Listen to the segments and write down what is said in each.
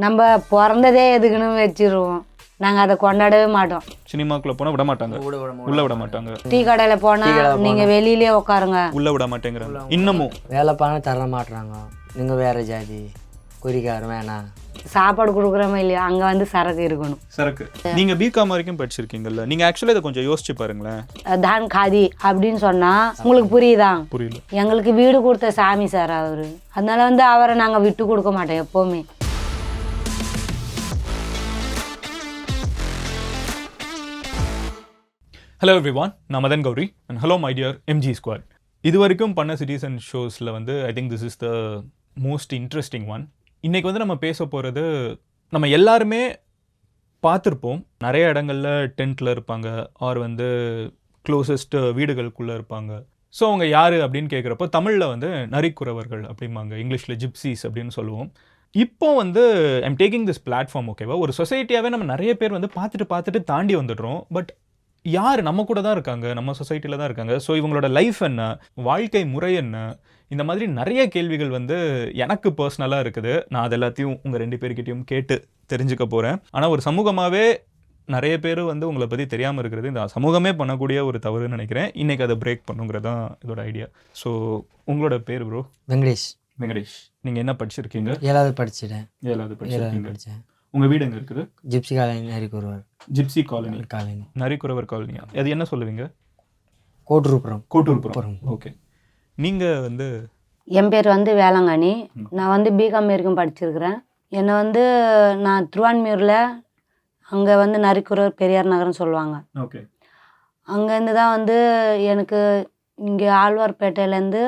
நம்ம பிறந்ததே எதுக்குன்னு வச்சிருவோம், நாங்கள் அதை கொண்டாடவே மாட்டோம். சினிமாக்குள்ள போனால் விட மாட்டாங்க, உள்ள விட மாட்டாங்க. டீ கடையில் போனால் நீங்கள் வெளியிலே உட்காருங்க, உள்ள விட மாட்டேங்கிறாங்க. இன்னமும் வேலை பண்ண தர மாட்டுறாங்க. நீங்கள் வேறு ஜாதி குறிக்காரம் வேணாம். சாப்பாடு கொடுக்குறோமா இல்லையா, அங்கே வந்து சரக்கு இருக்கணும். சரக்கு. நீங்கள் பிகாம் வரைக்கும் படிச்சிருக்கீங்கல்ல, நீங்கள் ஆக்சுவலாக இதை கொஞ்சம் யோசிச்சு பாருங்களேன். தான் காதி அப்படின்னு சொன்னால் உங்களுக்கு புரியுதா? புரியல. எங்களுக்கு வீடு கொடுத்த சாமி சார் அவர், அதனால வந்து அவரை நாங்கள் விட்டு கொடுக்க மாட்டோம் எப்போவுமே. ஹலோ எவ்ரிவான், நான் Madan Gowri and hello my dear MG squad. இது வரைக்கும் பண்ண சிட்டிஸ் அண்ட் ஷோஸில் வந்து I think this is the most interesting one. இன்றைக்கி வந்து நம்ம பேச போகிறது, நம்ம எல்லாருமே பார்த்துருப்போம், நிறைய இடங்களில் டென்ட்டில் இருப்பாங்க, ஆர் வந்து க்ளோசஸ்ட் வீடுகளுக்குள்ளே இருப்பாங்க. ஸோ அவங்க யார் அப்படின்னு கேட்குறப்போ தமிழில் வந்து நரிக்குறவர்கள் அப்படிம்பாங்க, இங்கிலீஷில் ஜிப்சிஸ் அப்படின்னு சொல்லுவோம். இப்போ வந்து ஐம் டேக்கிங் திஸ் பிளாட்ஃபார்ம், ஓகேவா? ஒரு சொசைட்டியாகவே நம்ம நிறைய பேர் வந்து பார்த்துட்டு தாண்டி வந்துடுறோம். பட் யார் நம்ம கூட தான் இருக்காங்க, நம்ம சொசைட்டியில் தான் இருக்காங்க. ஸோ இவங்களோட லைஃப் என்ன, வாழ்க்கை முறை என்ன, இந்த மாதிரி நிறைய கேள்விகள் வந்து எனக்கு பர்சனலாக இருக்குது. நான் அது எல்லாத்தையும் உங்கள் ரெண்டு பேர்கிட்டையும் கேட்டு தெரிஞ்சுக்க போகிறேன். ஆனால் ஒரு சமூகமாகவே நிறைய பேர் வந்து உங்களை பற்றி தெரியாமல் இருக்கிறது இந்த சமூகமே பண்ணக்கூடிய ஒரு தவறுன்னு நினைக்கிறேன். இன்றைக்கி அதை பிரேக் பண்ணுங்கிறது தான் இதோட ஐடியா. ஸோ உங்களோட பேர் ப்ரோ? வெங்கடேஷ். வெங்கடேஷ், நீங்கள் என்ன படிச்சிருக்கீங்க? 7வது படிச்சிட்டேன். 7வது படிச்சிருக்கேன். படித்தேன். உங்கள் வீடு எங்கே இருக்குது? Gypsy colony, Narikuravar gypsy colony. Colony, Narikuravar காலனியா? அது என்ன சொல்லுவீங்க? கோட்டூர்புரம். கோட்டூர்புரம். ஓகே. நீங்கள் வந்து? என் பேர் வந்து வேளாங்கண்ணி. நான் வந்து பிகாம் வரைக்கும் படிச்சிருக்கிறேன். என்னை வந்து நான் திருவான்மியூரில், அங்கே வந்து நரிக்குறவர் பெரியார் நகர்னு சொல்லுவாங்க. ஓகே. அங்கேருந்து தான் வந்து எனக்கு இங்கே ஆழ்வார்பேட்டையிலேருந்து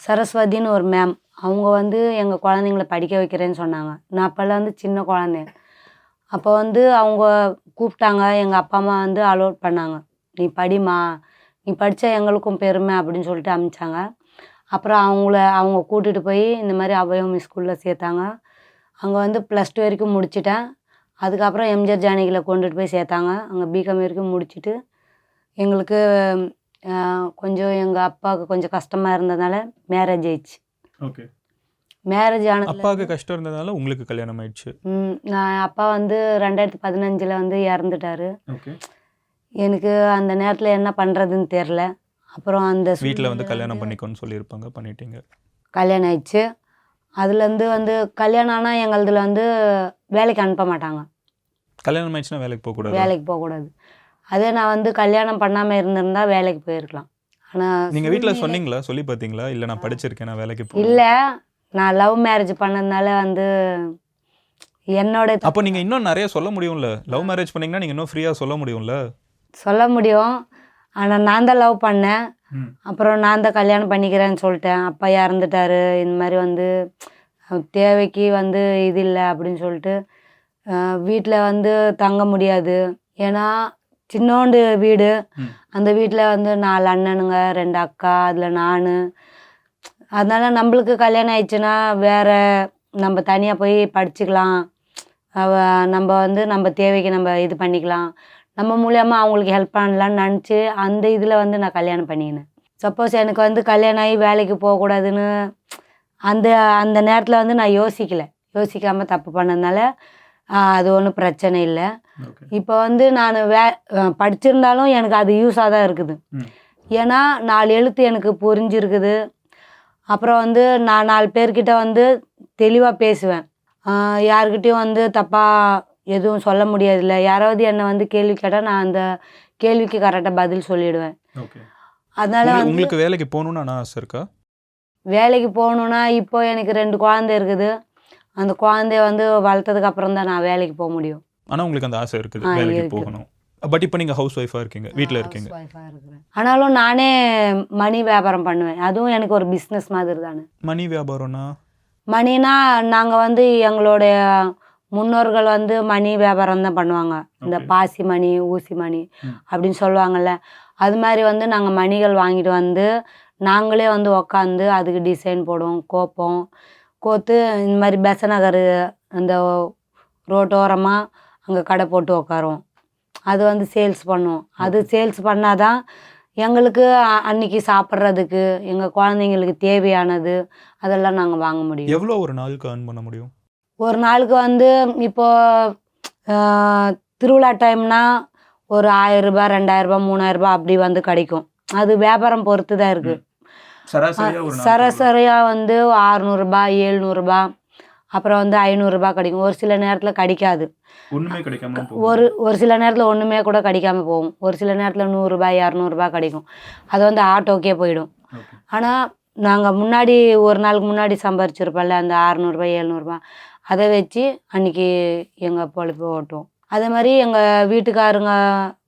சரஸ்வதின்னு ஒரு மேம், அவங்க வந்து எங்கள் குழந்தைங்கள படிக்க வைக்கிறேன்னு சொன்னாங்க. நான் அப்போல்லாம் வந்து சின்ன குழந்தை. அப்போ வந்து அவங்க கூப்பிட்டாங்க, எங்கள் அப்பா அம்மா வந்து அலோட் பண்ணாங்க, நீ படிமா, நீ படித்தா எங்களுக்கும் பெருமை அப்படின்னு சொல்லிட்டு அனுப்பிச்சாங்க. அப்புறம் அவங்க கூட்டிகிட்டு போய் இந்த மாதிரி அபயம் ஸ்கூலில் சேர்த்தாங்க. அங்கே வந்து +2 வரைக்கும் முடிச்சிட்டேன். அதுக்கப்புறம் எம்ஜிஆர் ஜானகியில் கொண்டுட்டு போய் சேர்த்தாங்க. அங்கே பிகாம் வரைக்கும் முடிச்சுட்டு எங்களுக்கு கொஞ்சம் எங்கள் அப்பாவுக்கு கொஞ்சம் கஷ்டமாக இருந்ததுனால மேரேஜ் ஆயிடுச்சு. ஓகே. மேரேஜ் ஆனது அப்பாவுக்கு கஷ்டம் இருந்ததால உங்களுக்கு கல்யாணம் ஆயிடுச்சு? நான் அப்பா வந்து 2015 வந்து இறந்துட்டாரு. ஓகே. எனக்கு அந்த நேரத்தில் என்ன பண்ணுறதுன்னு தெரில. அப்புறம் அந்த வீட்டில் வந்து கல்யாணம் பண்ணிக்கோன்னு சொல்லியிருப்பாங்க, பண்ணிட்டீங்க. கல்யாணம் ஆயிடுச்சு. அதுலேருந்து வந்து கல்யாணம் ஆனால் எங்களதில் வந்து வேலைக்கு அனுப்ப மாட்டாங்க. கல்யாணம் ஆயிடுச்சுன்னா வேலைக்கு போகக்கூடாது? வேலைக்கு போகக்கூடாது. அதே நான் வந்து கல்யாணம் பண்ணாமல் இருந்திருந்தா வேலைக்கு போயிருக்கலாம். ஆனால் நீங்கள் வீட்டில் சொன்னீங்களா, சொல்லி பார்த்தீங்களா? இல்லை நான் படிச்சிருக்கேன், நான் வேலைக்கு போகிறேன். இல்லை, நான் லவ் மேரேஜ் பண்ணதுனால வந்து என்னோட அப்போ நீங்கள் இன்னும் நிறைய சொல்ல முடியும்ல. லவ் மேரேஜ் பண்ணிங்கன்னா நீங்கள் இன்னும் ஃப்ரீயாக சொல்ல முடியும்ல. சொல்ல முடியும், ஆனால் நான் தான் லவ் பண்ணேன். அப்புறம் நான் தான் கல்யாணம் பண்ணிக்கிறேன்னு சொல்லிட்டேன். அப்பா இறந்துட்டாரு, இந்த மாதிரி வந்து தேவைக்கு வந்து இது இல்லை அப்படின்னு சொல்லிட்டு வீட்டில் வந்து தங்க முடியாது. ஏன்னா சின்னோண்டு வீடு, அந்த வீட்டில் வந்து 4 அண்ணனுங்க, 2 அக்கா, அதில் நான். அதனால் நம்மளுக்கு கல்யாணம் ஆயிடுச்சுன்னா வேறு நம்ம தனியாக போய் படிச்சுக்கலாம், நம்ம வந்து நம்ம தேவைக்கு நம்ம இது பண்ணிக்கலாம், நம்ம மூலியமாக அவங்களுக்கு ஹெல்ப் பண்ணலான்னு நினச்சி அந்த இதில் வந்து நான் கல்யாணம் பண்ணிக்கினேன். சப்போஸ் எனக்கு வந்து கல்யாணம் ஆகி வேலைக்கு போகக்கூடாதுன்னு அந்த நேரத்தில் வந்து நான் யோசிக்காமல் தப்பு பண்ணதுனால அது ஒன்றும் பிரச்சனை இல்லை. இப்போ வந்து நான் படிச்சிருந்தாலும் எனக்கு அது யூஸாக தான் இருக்குது. ஏன்னா 4 எழுத்து எனக்கு புரிஞ்சிருக்குது. அப்புறம் வந்து நான் 4 பேர்கிட்ட வந்து தெளிவாக பேசுவேன். யாருக்கிட்டையும் வந்து தப்பாக எதுவும் சொல்ல முடியாதுல்ல. யாராவது என்னை வந்து கேள்வி கேட்டால் நான் அந்த கேள்விக்கு கரெக்டாக பதில் சொல்லிவிடுவேன். அதனால் உங்களுக்கு வேலைக்கு போகணுன்னு ஆனால் ஆசை இருக்கா? வேலைக்கு போகணுன்னா இப்போ எனக்கு 2 குழந்தை இருக்குது. அந்த குழந்தைய வந்து வளர்த்ததுக்கு அப்புறம் தான் நான் வேலைக்கு போக முடியும். ஆனால் உங்களுக்கு அந்த ஆசை இருக்குது வேலைக்கு போகணும். பட் இப்போ நீங்கள் ஹவுஸ் ஒய்ஃபாக இருக்கீங்க, வீட்டில் இருக்கீங்க. ஆனாலும் நானே மணி வியாபாரம் பண்ணுவேன். அதுவும் எனக்கு ஒரு பிஸ்னஸ் மாதிரி தானே. மணி வியாபாரம்னா? மணினா நாங்கள் வந்து எங்களுடைய முன்னோர்கள் வந்து மணி வியாபாரம் தான் பண்ணுவாங்க. இந்த பாசி மணி, ஊசி மணி அப்படின்னு சொல்லுவாங்கள்ல, அது மாதிரி வந்து நாங்கள் மணிகள் வாங்கிட்டு வந்து நாங்களே வந்து உக்காந்து அதுக்கு டிசைன் போடுவோம், கோத்து இந்த மாதிரி பெசநகர் அந்த ரோட்டோரமாக அங்கே கடை போட்டு உக்காருவோம். அது வந்து சேல்ஸ் பண்ணுவோம். அது சேல்ஸ் பண்ணாதான் எங்களுக்கு அன்னைக்கு சாப்பிட்றதுக்கு, எங்கள் குழந்தைங்களுக்கு தேவையானது அதெல்லாம் நாங்கள் வாங்க முடியும். எவ்வளோ ஒரு நாளுக்கு earn பண்ண முடியும்? ஒரு நாளுக்கு வந்து இப்போ திருவிழா டைம்னா ஒரு 1000 ரூபாய் 2000 ரூபாய் 3000 ரூபாய் அப்படி வந்து கிடைக்கும். அது வியாபாரம் பொறுத்து தான் இருக்கு. சராசரியாக வந்து 600 ரூபாய் 700 ரூபாய் அப்புறம் வந்து 500 ரூபாய் கிடைக்கும். ஒரு சில நேரத்தில் கிடைக்காது. ஒரு சில நேரத்தில் ஒன்றுமே கூட கிடைக்காம போகும். ஒரு சில நேரத்தில் 100 ரூபாய் 200 ரூபாய் கிடைக்கும். அது வந்து ஆட்டோக்கே போயிடும். ஆனால் நாங்கள் முன்னாடி ஒரு நாளுக்கு முன்னாடி சம்பாரிச்சிருப்போம்ல அந்த 600 ரூபாய் 700 ரூபாய் அதை வச்சு அன்றைக்கி எங்கள் பொழைப்பு ஓட்டுவோம். அதே மாதிரி எங்கள் வீட்டுக்காரங்க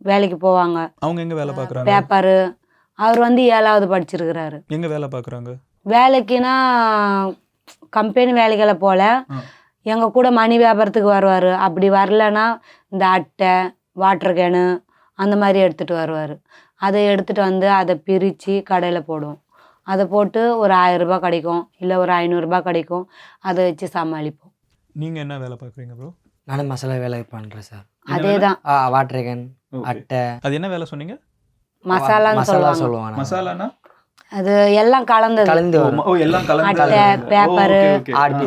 வேலைக்கு போவாங்க. அவங்க எங்கே வேலை பார்க்குறாங்க? பேப்பரு. அவர் வந்து 7வது படிச்சிருக்கிறாரு. எங்கே வேலை பார்க்குறாங்க? வேலைக்குன்னா கம்பெனி வேலைகளை போல் எங்கள் கூட மணி வியாபாரத்துக்கு வருவார். அப்படி வரலன்னா இந்த அட்டை வாட்டர் கேனு அந்த மாதிரி எடுத்துகிட்டு வருவார். அதை எடுத்துகிட்டு வந்து அதை பிரித்து கடையில் போடுவோம். அதை போட்டு ஒரு 1000 ரூபாய் கிடைக்கும், இல்லை ஒரு 500 ரூபாய் கிடைக்கும். அதை வச்சு சமாளிப்போம். நீங்கள் என்ன வேலை பார்க்குறீங்க ப்ரோ? நானும் மசாலா வேலை பண்ணுறேன் சார். அதே தான். வாட்டர் கேன் அட்டை. அது என்ன வேலை சொன்னீங்க? மசாலான்னு சொல்லுவாங்க. மசாலானா அது எல்லாம் கலந்து வரும். அட்டை பேப்பரு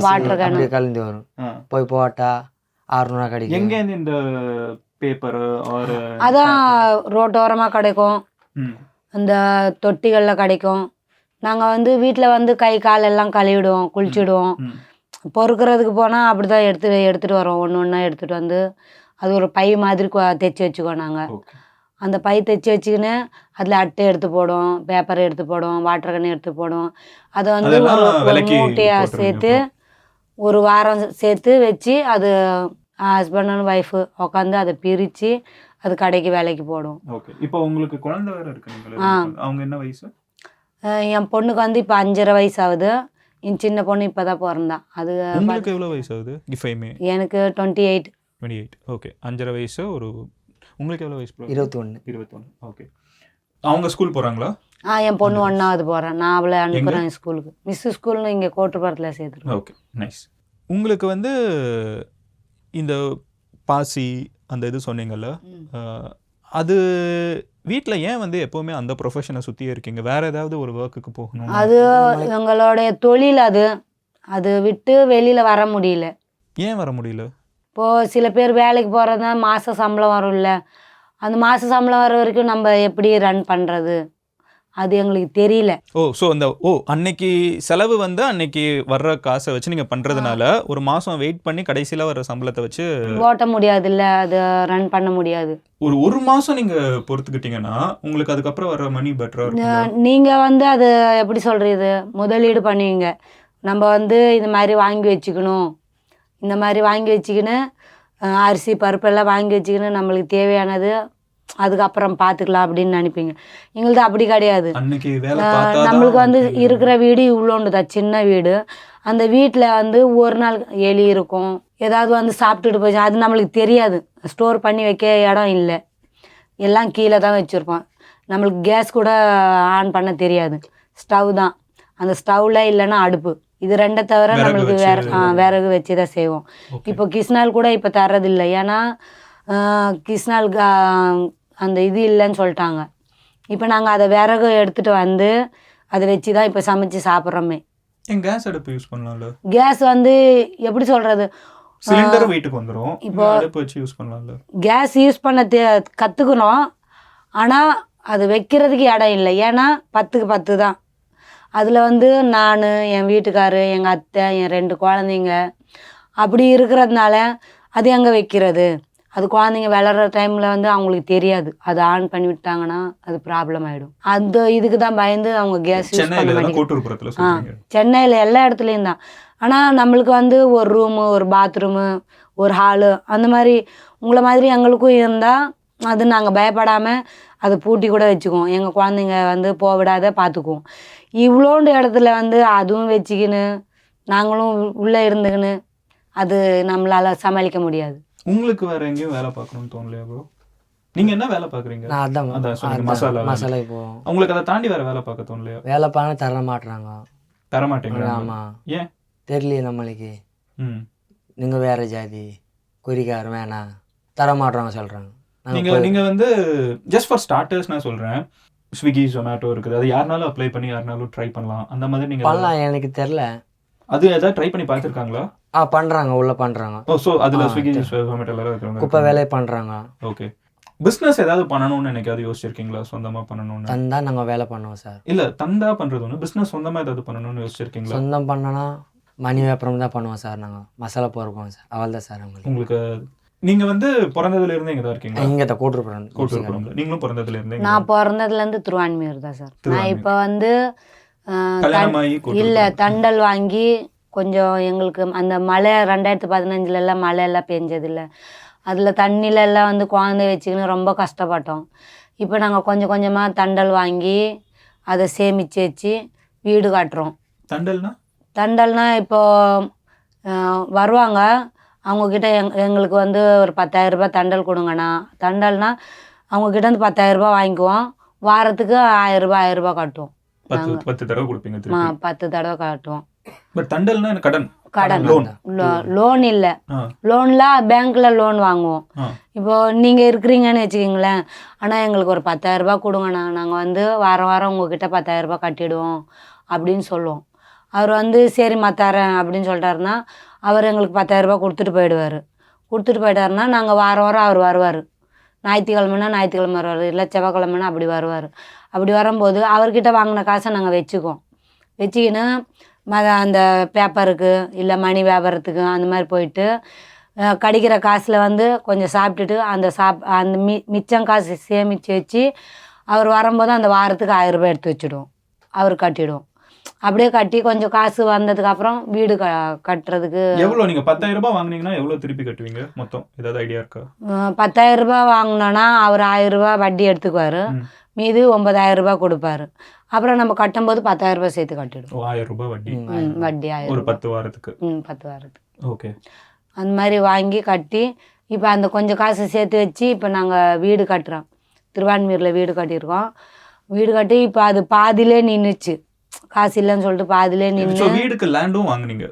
வாட்டர் கேன் கலந்து வரும். போய் போட்டா 600 கிடைக்கும். எங்கே இந்த பேப்பர் அதான் ரோட்டோரமாக கிடைக்கும், இந்த தொட்டிகளில் கிடைக்கும். நாங்கள் வந்து வீட்டில் வந்து கை கால் எல்லாம் கழுவிடுவோம், குளிச்சுடுவோம். பொறுக்கிறதுக்கு போனால் அப்படி தான் எடுத்துகிட்டு வரோம். ஒன்று ஒன்றா எடுத்துகிட்டு வந்து அது ஒரு பை மாதிரி தைச்சி வச்சுக்குவோம். நாங்கள் அந்த பை தைச்சி வச்சுக்கின்னு அதில் அட்டை எடுத்து போடுவோம், பேப்பரை எடுத்து போடுவோம், வாட்டர் கேன் எடுத்து போடுவோம். அதை வந்து ஒரு மூட்டையாக சேர்த்து ஒரு வாரம் சேர்த்து வச்சு அது ஹஸ்பண்ட் அண்ட் ஒய்ஃபு உட்காந்து அதை பிரித்து அது கடைக்கு வேலைக்கு போடுவோம். இப்போ உங்களுக்கு குழந்தை வேறு இருக்கு. அவங்க என்ன வயசு? என் பொண்ணுக்கு வந்து இப்போ 5.5 வயசு ஆகுது. என் சின்ன பொண்ணு இப்போ தான் பிறந்தான். அது உங்களுக்கு எவ்வளோ வயசு ஆகுது? எனக்கு 28. ஓகே. 5.5 வயசு. ஒரு உங்களுக்கு எவ்வளோ வயசு? 21. ஓகே. அவங்க ஸ்கூல் போகிறாங்களா? என் பொண்ணு 1வது போகிறேன். நான் அவளை அனுப்புகிறேன் ஸ்கூலுக்கு. மிஸ் ஸ்கூல்னு இங்கே கோட்டுப்புறத்தில் சேர்த்துருக்கேன். Okay, nice. உங்களுக்கு வந்து இந்த பாசி அந்த இது சொன்னீங்கல்ல, அது வீட்டில் ஏன் வந்து எப்போவுமே அந்த ப்ரொஃபஷனை சுற்றியே இருக்கீங்க? வேறு ஏதாவது ஒரு ஒர்க்குக்கு போகணும்? அது எங்களுடைய தொழில். அது விட்டு வெளியில் வர முடியல. ஏன் வர முடியல? இப்போது சில பேர் வேலைக்கு போகிறதா மாத சம்பளம் வரும்ல, அந்த மாத சம்பளம் வர வரைக்கும் நம்ம எப்படி ரன் பண்ணுறது அது எங்களுக்கு தெரியல. ஸோ அந்த அன்னைக்கு செலவு வந்து அன்னைக்கு வர்ற காசை வச்சு நீங்கள் பண்ணுறதுனால ஒரு மாதம் வெயிட் பண்ணி கடைசியில் வர்ற சம்பளத்தை வச்சு ஓட்ட முடியாது, இல்லை அது ரன் பண்ண முடியாது. ஒரு மாதம் நீங்கள் பொறுத்துக்கிட்டீங்கன்னா உங்களுக்கு அதுக்கப்புறம் வர்ற மணி பெட்டராக இருக்கும். நீங்கள் வந்து அது எப்படி சொல்கிறது, முதலீடு பண்ணுவீங்க. நம்ம வந்து இந்த மாதிரி வாங்கி வச்சுக்கணும், இந்த மாதிரி வாங்கி வச்சுக்கின்னு அரிசி பருப்பெல்லாம் வாங்கி வச்சுக்கின்னு நம்மளுக்கு தேவையானது அதுக்கப்புறம் பார்த்துக்கலாம் அப்படின்னு நினைப்பீங்க. எங்களுக்கு அப்படி கிடையாது. நம்மளுக்கு வந்து இருக்கிற வீடு இவ்வளோண்டு தான், சின்ன வீடு. அந்த வீட்டில் வந்து ஒரு நாள் எலி இருக்கும், ஏதாவது வந்து சாப்பிட்டுட்டு போச்சு, அது நம்மளுக்கு தெரியாது. ஸ்டோர் பண்ணி வைக்க இடம் இல்லை, எல்லாம் கீழே தான் வச்சுருப்போம். நம்மளுக்கு கேஸ் கூட ஆன் பண்ண தெரியாது, ஸ்டவ் தான். அந்த ஸ்டவ்வில் இல்லைன்னா அடுப்பு, இது 2 தவிர நம்மளுக்கு விறகு வச்சு தான் செய்வோம். இப்போ கிருஷ்ணால் கூட இப்போ தர்றதில்லை, ஏன்னா கிருஷ்ணால் அந்த இது இல்லைன்னு சொல்லிட்டாங்க. இப்போ நாங்கள் அதை விறகு எடுத்துகிட்டு வந்து அதை வச்சு தான் இப்போ சமைச்சு சாப்பிட்றோமே. கேஸ் அடுப்பு யூஸ் பண்ணலாம்ல? கேஸ் வந்து எப்படி சொல்கிறது, சிலிண்டர் வீட்டுக்கு வந்துடும். இப்போ அடுப்பு வச்சு யூஸ் பண்ணலாம்ல? கேஸ் யூஸ் பண்ண கற்றுக்கணும், ஆனால் அது வைக்கிறதுக்கு இடம் இல்லை. ஏன்னா 10க்கு 10 தான். அதில் வந்து நான், என் வீட்டுக்காரு, எங்கள் அத்தை, என் 2 குழந்தைங்க அப்படி இருக்கிறதுனால அது எங்கே வைக்கிறது? அது குழந்தைங்க விளையாடுற டைமில் வந்து அவங்களுக்கு தெரியாது, அது ஆன் பண்ணி விட்டாங்கன்னா அது ப்ராப்ளம் ஆகிடும். அந்த இதுக்கு தான் பயந்து அவங்க கேஸ் யூஸ் பண்ண மாட்டேங்க. சென்னையில் எல்லா இடத்துலையும் தான். ஆனால் நம்மளுக்கு வந்து ஒரு ரூமு, ஒரு பாத்ரூமு, ஒரு ஹாலு அந்த மாதிரி உங்களை மாதிரி எங்களுக்கும் இருந்தால் அது நாங்கள் பயப்படாமல் அதை பூட்டி கூட வச்சுக்குவோம். எங்கள் குழந்தைங்க வந்து போவிடாத பார்த்துக்குவோம். இவ்வளோண்டு இடத்துல வந்து அதுவும் வச்சுக்கின்னு நாங்களும் உள்ளே இருந்துக்கின்னு அது நம்மளால் சமாளிக்க முடியாது. உங்களுக்கு வேற எங்கேயும் வேலை பார்க்கணும்னு தோணலையா ப்ரோ? நீங்க என்ன வேலை பார்க்குறீங்க? அதான் மசாலா போவோம். உங்களுக்கு அதை தாண்டி வேற வேலை பார்க்க தோணலையா? வேலை பார்க்க தர மாட்டேங்க. ஆமாம், ஏன் தெரியலையே நம்மளுக்கு. நீங்கள் வேற ஜாதி குறிக்கார வேணாம் தர மாட்டோங்க சொல்கிறாங்க. நீங்க வந்து ஜஸ்ட் ஃபார் ஸ்டார்டர்ஸ் நான் சொல்கிறேன், ஸ்விக்கி ஜொமேட்டோ இருக்குது, அது யாருனாலும் அப்ளை பண்ணி யாருனாலும் ட்ரை பண்ணலாம். அந்த மாதிரி நீங்கள் பண்ணலாம். எனக்கு தெரில, அது எதாவது ட்ரை பண்ணி பார்த்துருக்காங்களா? பண்ணுறாங்க, உள்ளே பண்ணுறாங்க. ஓ ஸோ அதில் ஸ்விக்கி ஜொமேட்டோ எல்லாரும் இருக்கிறவங்க குப்பை வேலையை பண்ணுறாங்க. ஓகே. பிஸ்னஸ் ஏதாவது பண்ணணும்னு என்னைக்காவது யோசிச்சிருக்கீங்களா? சொந்தமாக பண்ணணும்னு? தந்தா நாங்கள் வேலை பண்ணுவோம் சார். இல்லை தந்தா பண்ணுறது ஒன்று, பிஸ்னஸ் சொந்தமாக ஏதாவது பண்ணணும்னு யோசிச்சிருக்கீங்களா? சொந்தம் பண்ணனா மணி வியாபாரம் தான் பண்ணுவோம் சார். நாங்கள் மசாலா போடுவோம் சார், அவள் தான் சார். உங்களுக்கு நீங்கள் வந்து பிறந்ததுல இருந்து இங்கே தான் இருக்கீங்களா? இங்கே தான் கூட்டுறோம். நீங்களும் பிறந்ததுல இருந்து? நான் பிறந்ததுலேருந்து திருவான்மையூர் தான் சார். நான் இப்போ வந்து கல்யாணமாகி இல்லை தண்டல் வாங்கி கொஞ்சம் எங்களுக்கு அந்த மழை 2015 மழை எல்லாம் பெஞ்சதில்ல, அதில் தண்ணியிலெல்லாம் வந்து குழந்தை வச்சுக்கின்னு ரொம்ப கஷ்டப்பட்டோம். இப்போ நாங்கள் கொஞ்சம் கொஞ்சமாக தண்டல் வாங்கி அதை சேமித்து வச்சு வீடு காட்டுறோம். தண்டல்னா இப்போ வருவாங்க அவங்கக்கிட்ட எங்களுக்கு வந்து ஒரு 10,000 ரூபாய் தண்டல் கொடுங்கண்ணா. தண்டல்னா அவங்கக்கிட்ட வந்து 10,000 ரூபாய் வாங்கிக்குவோம். வாரத்துக்கு 1000 ரூபாய் காட்டுவோம். 10 தடவை கொடுப்பீங்க? 10 தடவை காட்டுவோம். பட் தண்டல்னா கடன் லோன் இல்லை. லோன்ல பேங்க்ல லோன் வாங்குவோம். இப்போ நீங்கள் இருக்கிறீங்கன்னு வச்சுக்கிங்களேன், ஆனால் எங்களுக்கு ஒரு 10,000 ரூபாய் கொடுங்கண்ணா, நாங்கள் வந்து வாரம் வாரம் உங்ககிட்ட 10,000 ரூபாய் கட்டிடுவோம் அப்படின்னு சொல்லுவோம். அவர் வந்து சரிம்மா தரேன் அப்படின்னு சொல்லிட்டாருன்னா அவர் எங்களுக்கு 10,000 ரூபாய் கொடுத்துட்டு போயிடுவாருன்னா நாங்கள் வாரம் வாரம் அவர் வருவார். ஞாயிற்றுக்கிழமை வருவார், இல்லை செவ்வாய்க்கிழமைனா அப்படி வருவார். அப்படி வரும்போது அவர்கிட்ட வாங்கின காசை நாங்கள் வச்சுக்கின்னு அந்த பேப்பருக்கு இல்லை மணி வியாபாரத்துக்கு அந்த மாதிரி போயிட்டு கிடைக்கிற காசில் வந்து கொஞ்சம் சாப்பிட்டுட்டு அந்த மிச்சம் காசு சேமித்து வச்சு அவர் வரும்போது அந்த வாரத்துக்கு 1000 ரூபாய் எடுத்து வச்சுடுவோம். அவர் கட்டிடுவோம். அப்படியே கட்டி கொஞ்சம் காசு வந்ததுக்கப்புறம் வீடு கட்டுறதுக்கு. எவ்வளோ நீங்கள் 10,000 ரூபாய் வாங்கினீங்கன்னா எவ்வளோ திருப்பி கட்டுவீங்க மொத்தம்? ஏதாவது ஐடியா இருக்கா? 10,000 ரூபாய் வாங்கினோன்னா அவர் 1000 ரூபாய் வட்டி எடுத்துக்குவார், மீது 9,000 ரூபாய் கொடுப்பாரு. அப்புறம் நம்ம கட்டும்போது 10,000 ரூபாய் சேர்த்து கட்டிடுவோம். 1000 ரூபாய் வட்டி 1000 ஒரு 10 வாரத்துக்கு. 10 வாரத்துக்கு. ஓகே. அந்த மாதிரி வாங்கி கட்டி இப்போ அந்த கொஞ்சம் காசு சேர்த்து வச்சு இப்போ நாங்கள் வீடு கட்டுறோம். திருவான்மையூரில் வீடு கட்டியிருக்கோம். வீடு கட்டி இப்போ அது பாதியிலே நின்றுச்சு, காசு இல்லைன்னு சொல்லிட்டு பாதியிலே நின்று. வீடுக்கு லேண்டும் வாங்குனீங்க?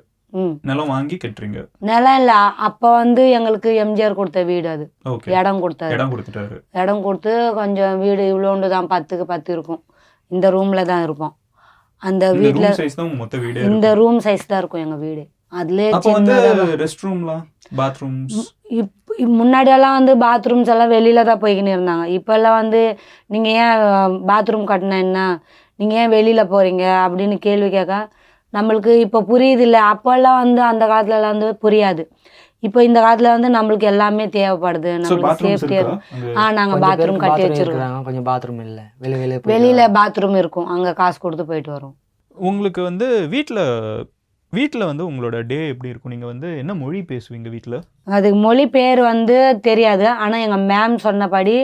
நிலம் வாங்கி கட்டுறீங்க? நிலம் இல்லை, அப்போ வந்து எங்களுக்கு எம்ஜிஆர் கொடுத்த வீடு, அது இடம் கொடுத்தாரு. இடம் கொடுத்து கொஞ்சம் வீடு இவ்வளோண்டு தான், 10க்கு 10 இருக்கும். இந்த ரூமில் தான் இருப்போம். அந்த வீட்டில் இந்த ரூம் சைஸ் தான் இருக்கும் எங்கள் வீடு. அதுலேயே முன்னாடியெல்லாம் வந்து பாத்ரூம்ஸ் எல்லாம் வெளியில தான் போய்க்கின்னு இருந்தாங்க. இப்போல்லாம் வந்து நீங்கள் ஏன் பாத்ரூம் கட்டினா என்ன, நீங்கள் ஏன் வெளியில் போகிறீங்க அப்படின்னு கேள்வி கேட்க நம்மளுக்கு இப்போ புரியுது இல்லை. அப்போல்லாம் வந்து அந்த காலத்துலலாம் வந்து புரியாது. இப்போ இந்த காலத்தில் வந்து நம்மளுக்கு எல்லாமே தேவைப்படுது, நம்மளுக்கு சேஃப்டியாக. நாங்கள் பாத்ரூம் கட்டி வச்சுருக்கோம். கொஞ்சம் பாத்ரூம் இல்லை, வெளியில் பாத்ரூம் இருக்கும், அங்கே காசு கொடுத்து போயிட்டு வரும். உங்களுக்கு வந்து வீட்டில் வந்து உங்களோட டே எப்படி இருக்கும்? நீங்கள் வந்து என்ன மொழி பேசுவீங்க வீட்டில்? அதுக்கு மொழி பேர் வந்து தெரியாது, ஆனால் எங்கள் மேம் சொன்னபடி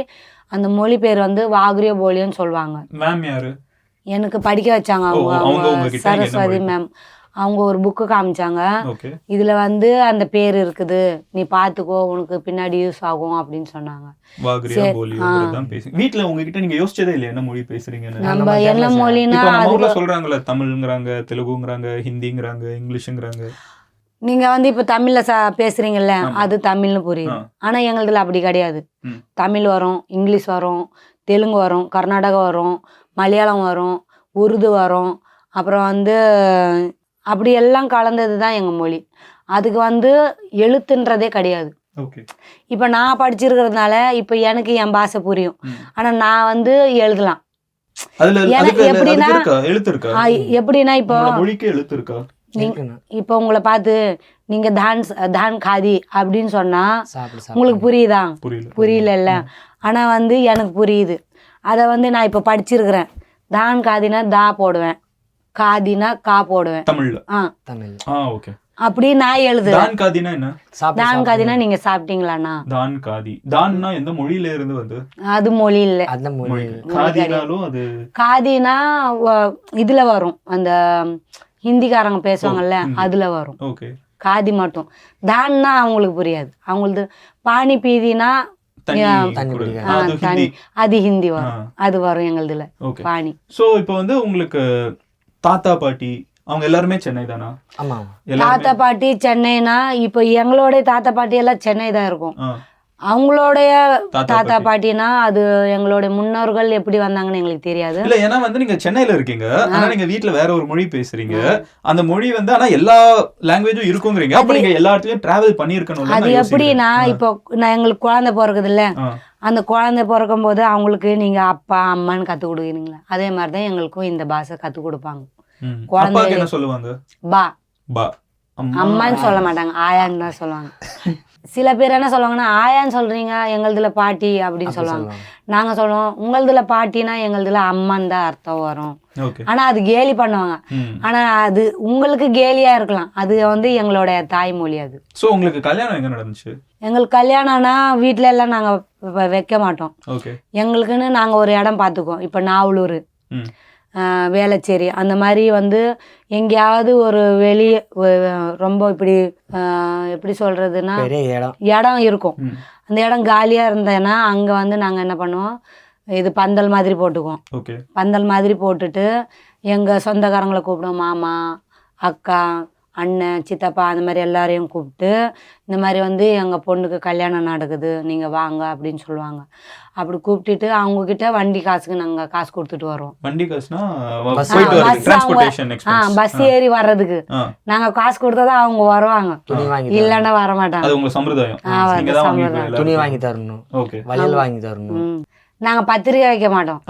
அந்த மொழி பேர் வந்து வாகுரிய போலியோன்னு சொல்லுவாங்க. மேம் யாரு? எனக்கு படிக்க வச்சாங்க அவங்க சரஸ்வதி மேம். அவங்க ஒரு புக்கு காமிச்சாங்க, இதுல வந்து அந்த பேர் இருக்குது, நீ பாத்துக்கோ, உனக்கு பின்னாடி யூஸ் ஆகும் அப்படின்னு சொன்னாங்க. வீட்டுல உங்ககிட்ட நீங்க யோசிச்சதே இல்லையா என்ன மொழி பேசுறீங்கன்னு? நம்ம என்ன மொழினா சொல்றாங்கல்ல, தமிழ்ங்கிறாங்க, தெலுங்குங்கிறாங்க, ஹிந்திங்கிறாங்க, இங்கிலீஷ்ங்கிறாங்க. நீங்க வந்து இப்ப தமிழ்ல பேசுறீங்கல்ல, அது தமிழ்னு புரியுது. ஆனா எங்களுதுல அப்படி கிடையாது. தமிழ் வரும், இங்கிலீஷ் வரும், தெலுங்கு வரும், கர்நாடகா வரும், மலையாளம் வரும், உருது வரும், அப்புறம் வந்து அப்படி எல்லாம் கலந்தது தான் எங்கள் மொழி. அதுக்கு வந்து எழுத்துன்றதே கிடையாது. இப்போ நான் படிச்சிருக்கிறதுனால இப்போ எனக்கு என் பாஷை புரியும், ஆனால் நான் வந்து எழுதலாம். எப்படின்னா இப்போ உங்களை பார்த்து நீங்க தான் காதி அப்படின்னு சொன்னா உங்களுக்கு புரியுதா? புரியல. ஆனா வந்து எனக்கு புரியுது. அதை வந்து நான் இப்போ படிச்சிருக்கிறேன். தான் காதினா தா போடுவேன், காதினா கா போடுவேன். அப்படி நான் எழுதுறேன். தான் காதினா நீங்க சாப்பிட்டீங்களாண்ணா? தான் காதி தான்னா எந்த மொழியில இருந்து வந்து? அது மொழி இல்ல, காதினா இதுல வரும், அந்த ஹிந்திக்காரங்க பேசுவாங்கல்ல அதுல வரும். காதி மட்டும். தான்னா அவங்களுக்கு புரியாது. அவங்களுக்கு பானி பீதினா அது ஹிந்தி வரும், அது வரும் எங்களுதுல பானி. சோ இப்போ வந்து உங்களுக்கு தாத்தா பாட்டி அவங்க எல்லாருமே சென்னை தானா? தாத்தா பாட்டி சென்னைனா இப்போ எங்களோட தாத்தா பாட்டி எல்லாம் சென்னை தான் இருக்கும். அவங்களுடைய தாத்தா தாத்தா பாட்டி. பாட்டினா அது எங்களுடைய முன்னோர்கள் எப்படி வந்தாங்கன்னு எங்களுக்கு தெரியாது. இல்ல ஏன்னா வந்து நீங்க சென்னையில இருக்கீங்க, ஆனா நீங்க வீட்ல வேற ஒரு மொழி பேசுறீங்க. அந்த மொழி வந்து ஆனா எல்லா லாங்குவேஜும் இருக்குங்கிறீங்க. அப்ப நீங்க எல்லா இடத்துலயும் டிராவல் பண்ணியிருக்கணும்ல. அது எப்படின்னா இப்போ நான் எங்களுக்கு குழந்தை பிறக்குது இல்ல, அந்த குழந்தை பிறக்கும் போது அவங்களுக்கு நீங்க அப்பா அம்மான்னு கற்றுக் கொடுக்குறீங்களா, அதே மாதிரி தான் எங்களுக்கும் இந்த பாஷை கற்றுக் கொடுப்பாங்க. அப்பாக்கு என்ன சொல்லுவாங்க? பா பா. அம்மான்னு சொல்ல மாட்டாங்க, ஆயான்னு தான் சொல்லுவாங்க. சில பேர் என்ன சொல்லுவாங்கன்னா ஆயான்னு சொல்றீங்க, எங்களுதுல பாட்டி அப்படின்னு சொல்லுவாங்க. நாங்க சொல்லுவோம் உங்களதுல பாட்டினா எங்களுதுல அம்மான்னு தான் அர்த்தம் வரும். ஆனா அது கேலி பண்ணுவாங்க. ஆனா அது உங்களுக்கு கேலியா இருக்கலாம், அது வந்து எங்களோட தாய்மொழி. அது சோ உங்களுக்கு கல்யாணம் எங்க நடந்துச்சு? எங்களுக்கு கல்யாணம்னா வீட்டுல எல்லாம் நாங்க வைக்க மாட்டோம். எங்களுக்குன்னு நாங்க ஒரு இடம் பார்த்துக்குவோம். இப்ப நாவலூர், வேளச்சேரி அந்த மாதிரி வந்து எங்கேயாவது ஒரு வெளியே ரொம்ப இப்படி எப்படி சொல்றதுன்னா இடம் இருக்கும். அந்த இடம் காலியா இருந்தேன்னா அங்க வந்து நாங்க என்ன பண்ணுவோம், இது பந்தல் மாதிரி போட்டுக்குவோம். பந்தல் மாதிரி போட்டுட்டு எங்க சொந்தக்காரங்களை கூப்பிடுவோம், மாமா அக்கா அண்ணன் சித்தப்பா அந்த மாதிரி எல்லாரையும் கூப்பிட்டு இந்த மாதிரி வந்து எங்கள் பொண்ணுக்கு கல்யாணம் நடக்குது நீங்கள் வாங்க அப்படின்னு சொல்லுவாங்க. அப்படி கூப்பிட்டுட்டு அவங்கக்கிட்ட வண்டி காசுக்கு நாங்கள் காசு கொடுத்துட்டு வருவோம். வண்டி காசுனா பஸ் ஏறி வர்றதுக்கு நாங்கள் காசு கொடுத்தா தான் அவங்க வருவாங்க, இல்லைன்னா வரமாட்டாங்க. துணி வாங்கி தரணும், வளையல் வாங்கி தரணும். நாங்கள் பத்திரிக்கை வைக்க மாட்டோம்.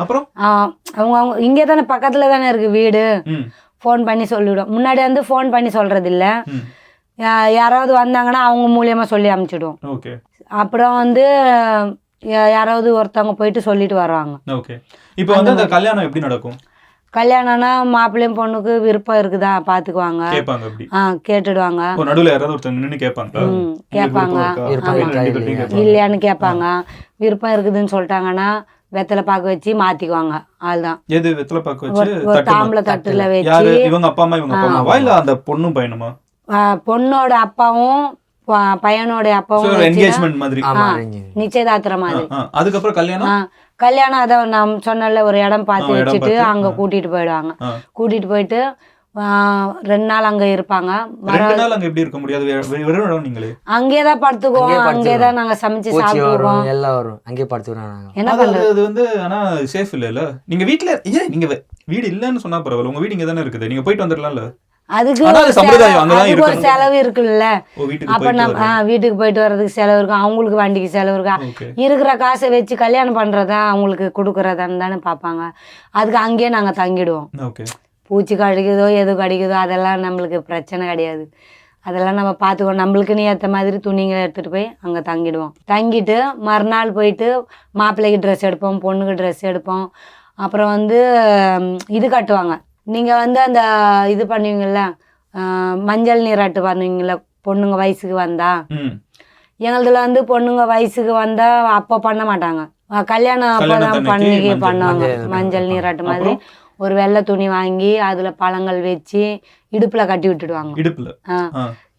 அவங்க இங்கே தானே பக்கத்தில் தானே இருக்குது வீடு, ஃபோன் பண்ணி சொல்லிவிடும். முன்னாடி வந்து ஃபோன் பண்ணி சொல்கிறது இல்லை, யாராவது வந்தாங்கன்னா அவங்க மூலியமாக சொல்லி அனுப்பிச்சிடுவோம். அப்புறம் வந்து யாராவது ஒருத்தவங்க போயிட்டு சொல்லிட்டு வருவாங்க. இப்போ வந்து அந்த கல்யாணம் எப்படி நடக்கும்? கல்யாணம்னா மாப்பிள்ளையும் பொண்ணுக்கு விருப்பம் இருக்குதா பார்த்துக்குவாங்க, கேட்டுடுவாங்க. கேட்பாங்க இல்லையான்னு கேட்பாங்க. விருப்பம் இருக்குதுன்னு சொல்லிட்டாங்கன்னா வெத்தலை பாக்கு வச்சு மாத்திக்குவாங்க. அதுதான் எது வெத்தலை பாக்கு வச்சு ஒரு தாம்பளை தட்டுல வச்சு. இவங்க அப்பா அம்மா இவங்க அப்பா அம்மாவா இல்ல அந்த பொண்ணும் பையனுமா? பொண்ணோட அப்பாவும் பையனோட அப்பாவும் என்கேஜ்மென்ட் மாதிரி, நிச்சயதார்த்தம் மாதிரி. அதுக்கப்புறம் கல்யாணம் அத நான் சொன்னல ஒரு இடம் பார்த்து வச்சுட்டு அங்க கூட்டிட்டு போயிடுவாங்க. கூட்டிட்டு போயிட்டு 2 நாள் அங்க இருப்பாங்க. எப்படி இருக்க முடியாது, அங்கேதான் படுத்துக்குவோம், அங்கேதான் நாங்க சமைச்சு சாப்பிடுவோம். அங்கே படுத்துக்கிறோம். என்ன பண்றது வந்து ஆனா சேஃப் இல்ல. நீங்க வீட்ல நீங்க வீடு இல்லன்னு சொன்னா பரவாயில்ல, உங்க வீடு இங்க தானே இருக்குது, நீங்க போயிட்டு வந்துடலாம்ல. அதுக்கு ஒரு செலவு இருக்குல்ல. அப்ப நம்ம வீட்டுக்கு போயிட்டு வர்றதுக்கு செலவு இருக்கும், அவங்களுக்கு வண்டிக்கு செலவு இருக்கா. இருக்கிற காசை வச்சு கல்யாணம் பண்றதா அவங்களுக்கு கொடுக்கறதான்னு தானே பார்ப்பாங்க. அதுக்கு அங்கேயே நாங்க தங்கிடுவோம். பூச்சி கடிக்குதோ எது கடிக்குதோ அதெல்லாம் நம்மளுக்கு பிரச்சனை கிடையாது, அதெல்லாம் நம்ம பார்த்துக்குவோம். நம்மளுக்குன்னு ஏற்ற மாதிரி துணிங்களை எடுத்துகிட்டு போய் அங்கே தங்கிடுவோம். தங்கிட்டு மறுநாள் போயிட்டு மாப்பிள்ளைக்கு ட்ரெஸ் எடுப்போம், பொண்ணுக்கு ட்ரெஸ் எடுப்போம். அப்புறம் வந்து இது கட்டுவாங்க. நீங்கள் வந்து அந்த இது பண்ணுவீங்கள்ல, மஞ்சள் நீராட்டு பண்ணுவீங்கள பொண்ணுங்க வயசுக்கு வந்தா. எங்களதுல வந்து பொண்ணுங்க வயசுக்கு வந்தா அப்போ பண்ண மாட்டாங்க, கல்யாணம் அப்போதான் பண்ணுவாங்க. மஞ்சள் நீராட்டு மாதிரி ஒரு வெள்ளை துணி வாங்கி அதுல பழங்கள் வச்சு இடுப்புல கட்டி விட்டுடுவாங்க.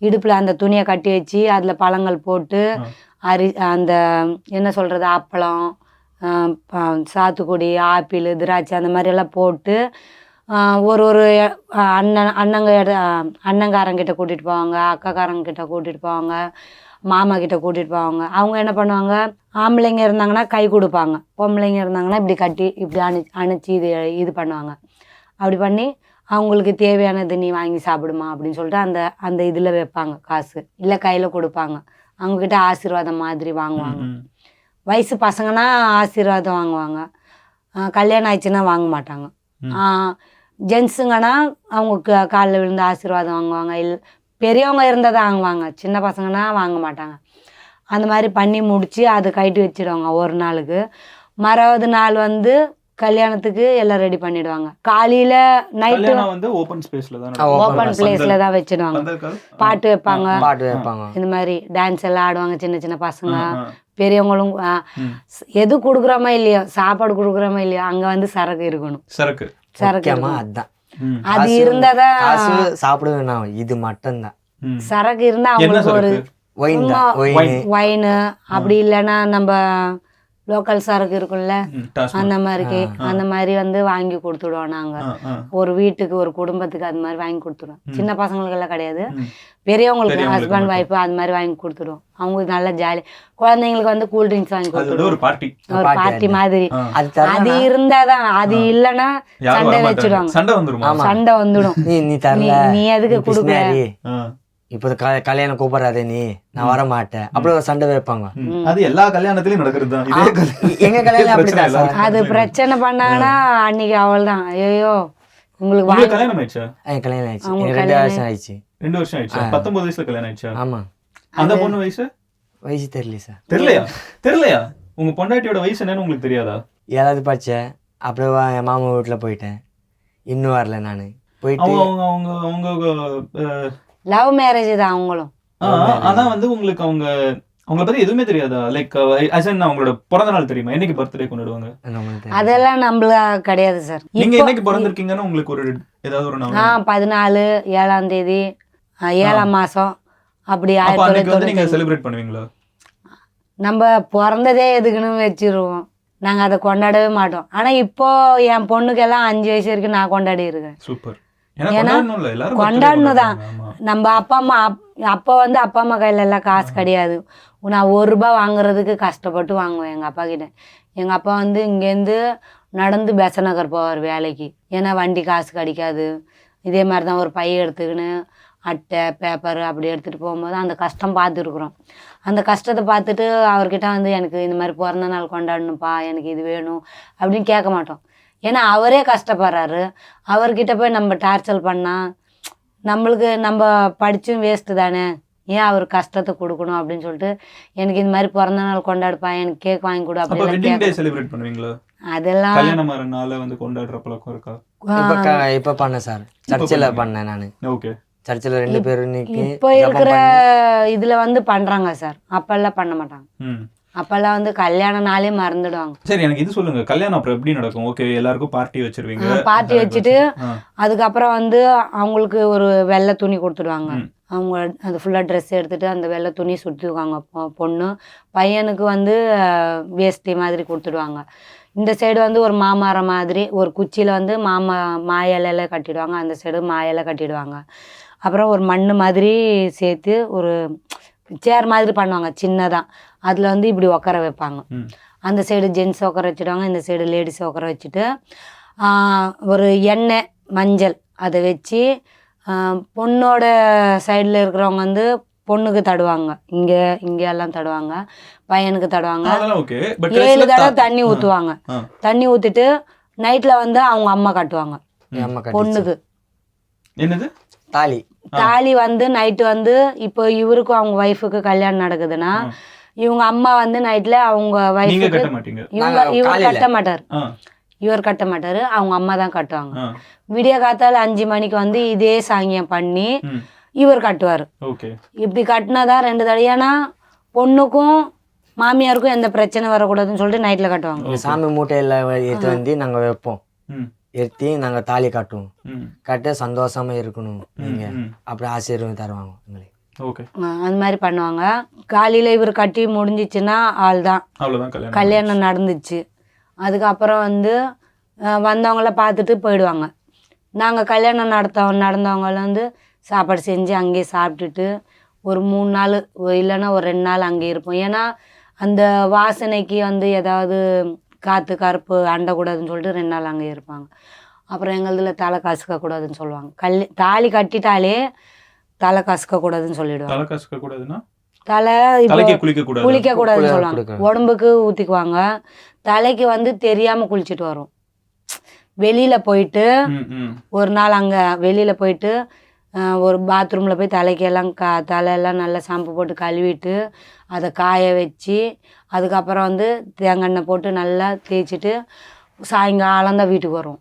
இடுப்புல அந்த துணியை கட்டி வச்சு அதுல பழங்கள் போட்டு அந்த என்ன சொல்றது அப்பளம், சாத்துக்குடி, ஆப்பிள், திராட்சை அந்த மாதிரி எல்லாம் போட்டு ஒரு ஒரு அண்ணங்காரங்கிட்ட கூட்டிட்டு போவாங்க, அக்காக்காரங்கிட்ட கூட்டிட்டு போவாங்க, மாமா கிட்ட கூட்டிட்டு போவாங்க. அவங்க என்ன பண்ணுவாங்க, ஆம்பளைங்க இருந்தாங்கன்னா கை கொடுப்பாங்க, பொம்பளைங்க இருந்தாங்கன்னா இப்படி கட்டி இப்படி அணைச்சி இது பண்ணுவாங்க. அப்படி பண்ணி அவங்களுக்கு தேவையானது நீ வாங்கி சாப்பிடுமா அப்படின்னு சொல்லிட்டு அந்த அந்த இதில் வைப்பாங்க காசு, இல்லை கையில் கொடுப்பாங்க. அவங்கக்கிட்ட ஆசீர்வாதம் மாதிரி வாங்குவாங்க. வயசு பசங்கன்னா ஆசீர்வாதம் வாங்குவாங்க, கல்யாணம் ஆயிடுச்சுன்னா வாங்க மாட்டாங்க. ஜென்ஸுங்கன்னா அவங்க காலில் விழுந்து ஆசீர்வாதம் வாங்குவாங்க, பெரியவங்க இருந்தால் தான் வாங்குவாங்க, சின்ன பசங்கன்னா வாங்க மாட்டாங்க. அந்த மாதிரி பண்ணி முடித்து அது கைட்டு வச்சிடுவாங்க ஒரு நாளுக்கு. மறாவது நாள் வந்து கல்யாணத்துக்கு எல்லாம் ரெடி பண்ணிடுவாங்க. காலையில் நைட்டு வந்து ஓப்பன் பிளேஸ்ல தான் வச்சிடுவாங்க. பாட்டு வைப்பாங்க, இந்த மாதிரி டான்ஸ் எல்லாம் ஆடுவாங்க சின்ன சின்ன பசங்க, பெரியவங்களும். எது கொடுக்குறோமா இல்லையோ, சாப்பாடு கொடுக்குறோமா இல்லையோ, அங்கே வந்து சரக்கு இருக்கணும். சரக்கு அதுதான், அது இருந்தாதான் சாப்பிடுவேன். இது மட்டும் தான் சரக்கு இருந்தா அவங்களுக்கு ஒரு ஒயின், அப்படி இல்லைன்னா நம்ம லோக்கல் சரக்கு இருக்குல்ல அந்த மாதிரி அந்த மாதிரி வந்து வாங்கி கொடுத்துடுவோம் நாங்கள். ஒரு வீட்டுக்கு ஒரு குடும்பத்துக்கு அது மாதிரி வாங்கி கொடுத்துடுவோம். சின்ன பசங்களுக்கு எல்லாம் கிடையாது, பெரியவங்களுக்கு ஹஸ்பண்ட் ஒய்ஃபு அது மாதிரி வாங்கி கொடுத்துடுவோம். அவங்களுக்கு நல்லா ஜாலி. குழந்தைங்களுக்கு வந்து கூல் ட்ரிங்க்ஸ் வாங்கி கொடுத்துடுவோம். ஒரு பார்ட்டி மாதிரி அது இருந்தாதான். அது இல்லைன்னா சண்டை வச்சிடுவாங்க, சண்டை வந்துடும். நீ எதுக்கு கொடுக்குற, இப்போ கல்யாணம் கூப்பிடாதே நீ, நான் வர மாட்டேன், அப்படி ஒரு சண்டை வைப்பாங்க. அது எல்லா கல்யாணத்திலயும் நடக்கிறது தான். எங்க கல்யாணம் அப்படிதான் சார். அது பிரச்சனை பண்ணாங்கன்னா அன்னைக்கு அவள்தான். ஐயோ உங்களுக்கு கல்யாணம் ஆயிடுச்சா? கல்யாணம் ஆயிடுச்சு, 2 வருஷம் ஆயிடுச்சு. 2 வருஷம் ஆயிடுச்சு. 19 வயசுல கல்யாணம் ஆயிடுச்சா? ஆமா. அந்த பொண்ணு வயசு தெரியல சார். தெரியலையா? உங்க பொண்டாட்டியோட வயசு என்னன்னு உங்களுக்கு தெரியாதா? ஏதாவது படிச்சேன், அப்படியே என் மாமா வீட்டுல போயிட்டேன், இன்னும் வரல. நானு போயிட்டு லவ் மேரேஜ் தான் அவங்களும். அதான் வந்து உங்களுக்கு அவங்கள பத்தி எதுவுமே தெரியாதா? லைக் அவங்களோட பிறந்த நாள் தெரியுமா? என்னைக்கு பர்த்டே கொண்டாடுவாங்க? அதெல்லாம் நம்மள கிடையாது சார். நீங்க என்னைக்கு பிறந்திருக்கீங்கன்னு உங்களுக்கு ஒரு ஏதாவது ஒரு நாள்? 14 7ஆம் தேதி 7ஆம் மாசம் அப்படி. நீங்க செலிப்ரேட் பண்ணுவீங்களா? நம்ம பிறந்ததே எதுக்குன்னு வச்சிருவோம், நாங்க அதை கொண்டாடவே மாட்டோம். ஆனா இப்போ என் பொண்ணுக்கெல்லாம் 5 வயசு வரைக்கும் நான் கொண்டாடி இருக்கேன். சூப்பர். ஏன்னா கொண்டாடணும் தான். நம்ம அப்பா வந்து அப்பா அம்மா கையில எல்லாம் காசு கிடையாது. நான் 1 ரூபாய் வாங்குறதுக்கு கஷ்டப்பட்டு வாங்குவேன் எங்க அப்பா கிட்ட. எங்க அப்பா வந்து இங்கேருந்து நடந்து பெசநகர் போவார் வேலைக்கு, ஏன்னா வண்டி காசு கிடைக்காது. இதே மாதிரி தான் ஒரு பைய எடுத்துக்கின்னு அட்டை பேப்பர் அப்படி எடுத்துகிட்டு போகும்போது அந்த கஷ்டம் பார்த்துருக்குறோம். அந்த கஷ்டத்தை பார்த்துட்டு அவர்கிட்ட வந்து எனக்கு இந்த மாதிரி பிறந்த நாள் கொண்டாடணும்ப்பா, எனக்கு இது வேணும் அப்படின்னு கேட்க மாட்டோம். ஏன்னா அவரே கஷ்டப்படுறாரு. அவர்கிட்ட போய் நம்ம டார்ச்சர் பண்ணால் நம்மளுக்கு நம்ம படித்தும் வேஸ்ட்டு தானே, ஏன் அவர் கஷ்டத்தை கொடுக்கணும் அப்படின்னு சொல்லிட்டு எனக்கு இந்த மாதிரி பிறந்த நாள் கொண்டாடுப்பா, எனக்கு கேக் வாங்கி கொடு அப்படின்னு. அதெல்லாம் இப்போ பண்ணேன் சார், சர்ச்சில் பண்ணேன் நான். ஓகே, சர்ச்சில் 2 பேரும் இப்போ இருக்கிற இதுல வந்து பண்றாங்க சார், அப்பெல்லாம் பண்ண மாட்டாங்க. அப்பெல்லாம் வந்து கல்யாண நாளே மறந்துடுவாங்க. சரி, எனக்கு இது சொல்லுங்க, கல்யாணம் அப்புறம் எப்படி நடக்கும்? ஓகே, எல்லாருக்கும் பார்ட்டி வச்சிருவீங்க. பார்ட்டி வச்சுட்டு அதுக்கப்புறம் வந்து அவங்களுக்கு ஒரு வெள்ளை துணி கொடுத்துடுவாங்க. அவங்க அது ஃபுல்லாக ட்ரெஸ் எடுத்துட்டு அந்த வெள்ளை துணி சுற்றிக்குவாங்க பொண்ணு. பையனுக்கு வந்து வேஷ்டி மாதிரி கொடுத்துடுவாங்க. இந்த சைடு வந்து ஒரு மாமரம் மாதிரி ஒரு குச்சியில் வந்து மா இலையில கட்டிடுவாங்க, அந்த சைடு மா இலை கட்டிடுவாங்க. அப்புறம் ஒரு மண் மாதிரி சேர்த்து ஒரு சேர் மாதிரி பண்ணுவாங்க சின்னதாக, அதில் வந்து இப்படி உட்கார வைப்பாங்க. அந்த சைடு ஜென்ஸ் உட்கார வச்சுடுவாங்க, இந்த சைடு லேடிஸ் உட்கார வச்சுட்டு ஒரு எண்ணெய் மஞ்சள் அதை வச்சு பொண்ணோட சைடில் இருக்கிறவங்க வந்து பொண்ணுக்கு தடுவாங்க, இங்கே எல்லாம் தடுவாங்க, பையனுக்கு தடுவாங்க. 7 தடவை தண்ணி ஊற்றுவாங்க. தண்ணி ஊற்றிட்டு நைட்டில் வந்து அவங்க அம்மா கட்டுவாங்க பொண்ணுக்கு. என்னது தாலி வந்து நைட்டு வந்து இப்போ இவருக்கும் அவங்க ஒய்ஃபுக்கு கல்யாணம் நடக்குதுன்னா இவங்க அம்மா வந்து நைட்ல அவங்க ஒய்ஃபுக்கு இவர் கட்ட மாட்டாரு, அவங்க அம்மா தான் கட்டுவாங்க. விடிய காத்தால 5 மணிக்கு வந்து இதே சாங்கியம் பண்ணி இவர் கட்டுவாரு. இப்படி கட்டினாதான் 2 தடவை. ஏன்னா பொண்ணுக்கும் மாமியாருக்கும் எந்த பிரச்சனை வரக்கூடாதுன்னு சொல்லிட்டு நைட்ல கட்டுவாங்க. சாமி மூட்டையில எடுத்து வந்து நாங்க வைப்போம், எடுத்து நாங்கள் தாலி காட்டுவோம், கட்ட சந்தோஷமா இருக்கணும் நீங்க அப்படி ஆசீர்வாதம் தருவாங்க எங்களுக்கு. அந்த மாதிரி பண்ணுவாங்க. காலையில இவர் கட்டி முடிஞ்சிச்சுன்னா ஆள்தான் கல்யாணம் நடந்துச்சு. அதுக்கப்புறம் வந்து வந்தவங்கள பார்த்துட்டு போயிடுவாங்க. நாங்கள் கல்யாணம் நடந்தவங்கள வந்து சாப்பாடு செஞ்சு அங்கேயே சாப்பிட்டுட்டு ஒரு 3 நாள் இல்லைன்னா ஒரு 2 நாள் அங்கேயே இருப்போம். ஏன்னா அந்த வாசனைக்கு வந்து ஏதாவது காற்று கருப்பு அண்டக்கூடாதுன்னு சொல்லிட்டு 2 நாள் அங்கே இருப்பாங்க. அப்புறம் எங்களதுல தலை கசுக்கக்கூடாதுன்னு சொல்லுவாங்க. தாலி கட்டிட்டாலே தலை கசுக்கக்கூடாதுன்னு சொல்லிடுவாங்க. தலை குளிக்கக்கூடாதுன்னு சொல்லுவாங்க. உடம்புக்கு ஊற்றிக்குவாங்க, தலைக்கு வந்து தெரியாமல் குளிச்சுட்டு வரும். வெளியில் போயிட்டு ஒரு நாள் அங்கே வெளியில் போயிட்டு ஒரு பாத்ரூமில் போய் தலைக்கெல்லாம் தலையெல்லாம் நல்லா ஷாம்பு போட்டு கழுவிட்டு அதை காய வச்சு அதுக்கப்புறம் வந்து தேங்காய் எண்ணெய் போட்டு நல்லா தேய்ச்சிட்டு சாயங்காலம் தான் வீட்டுக்கு வரும்.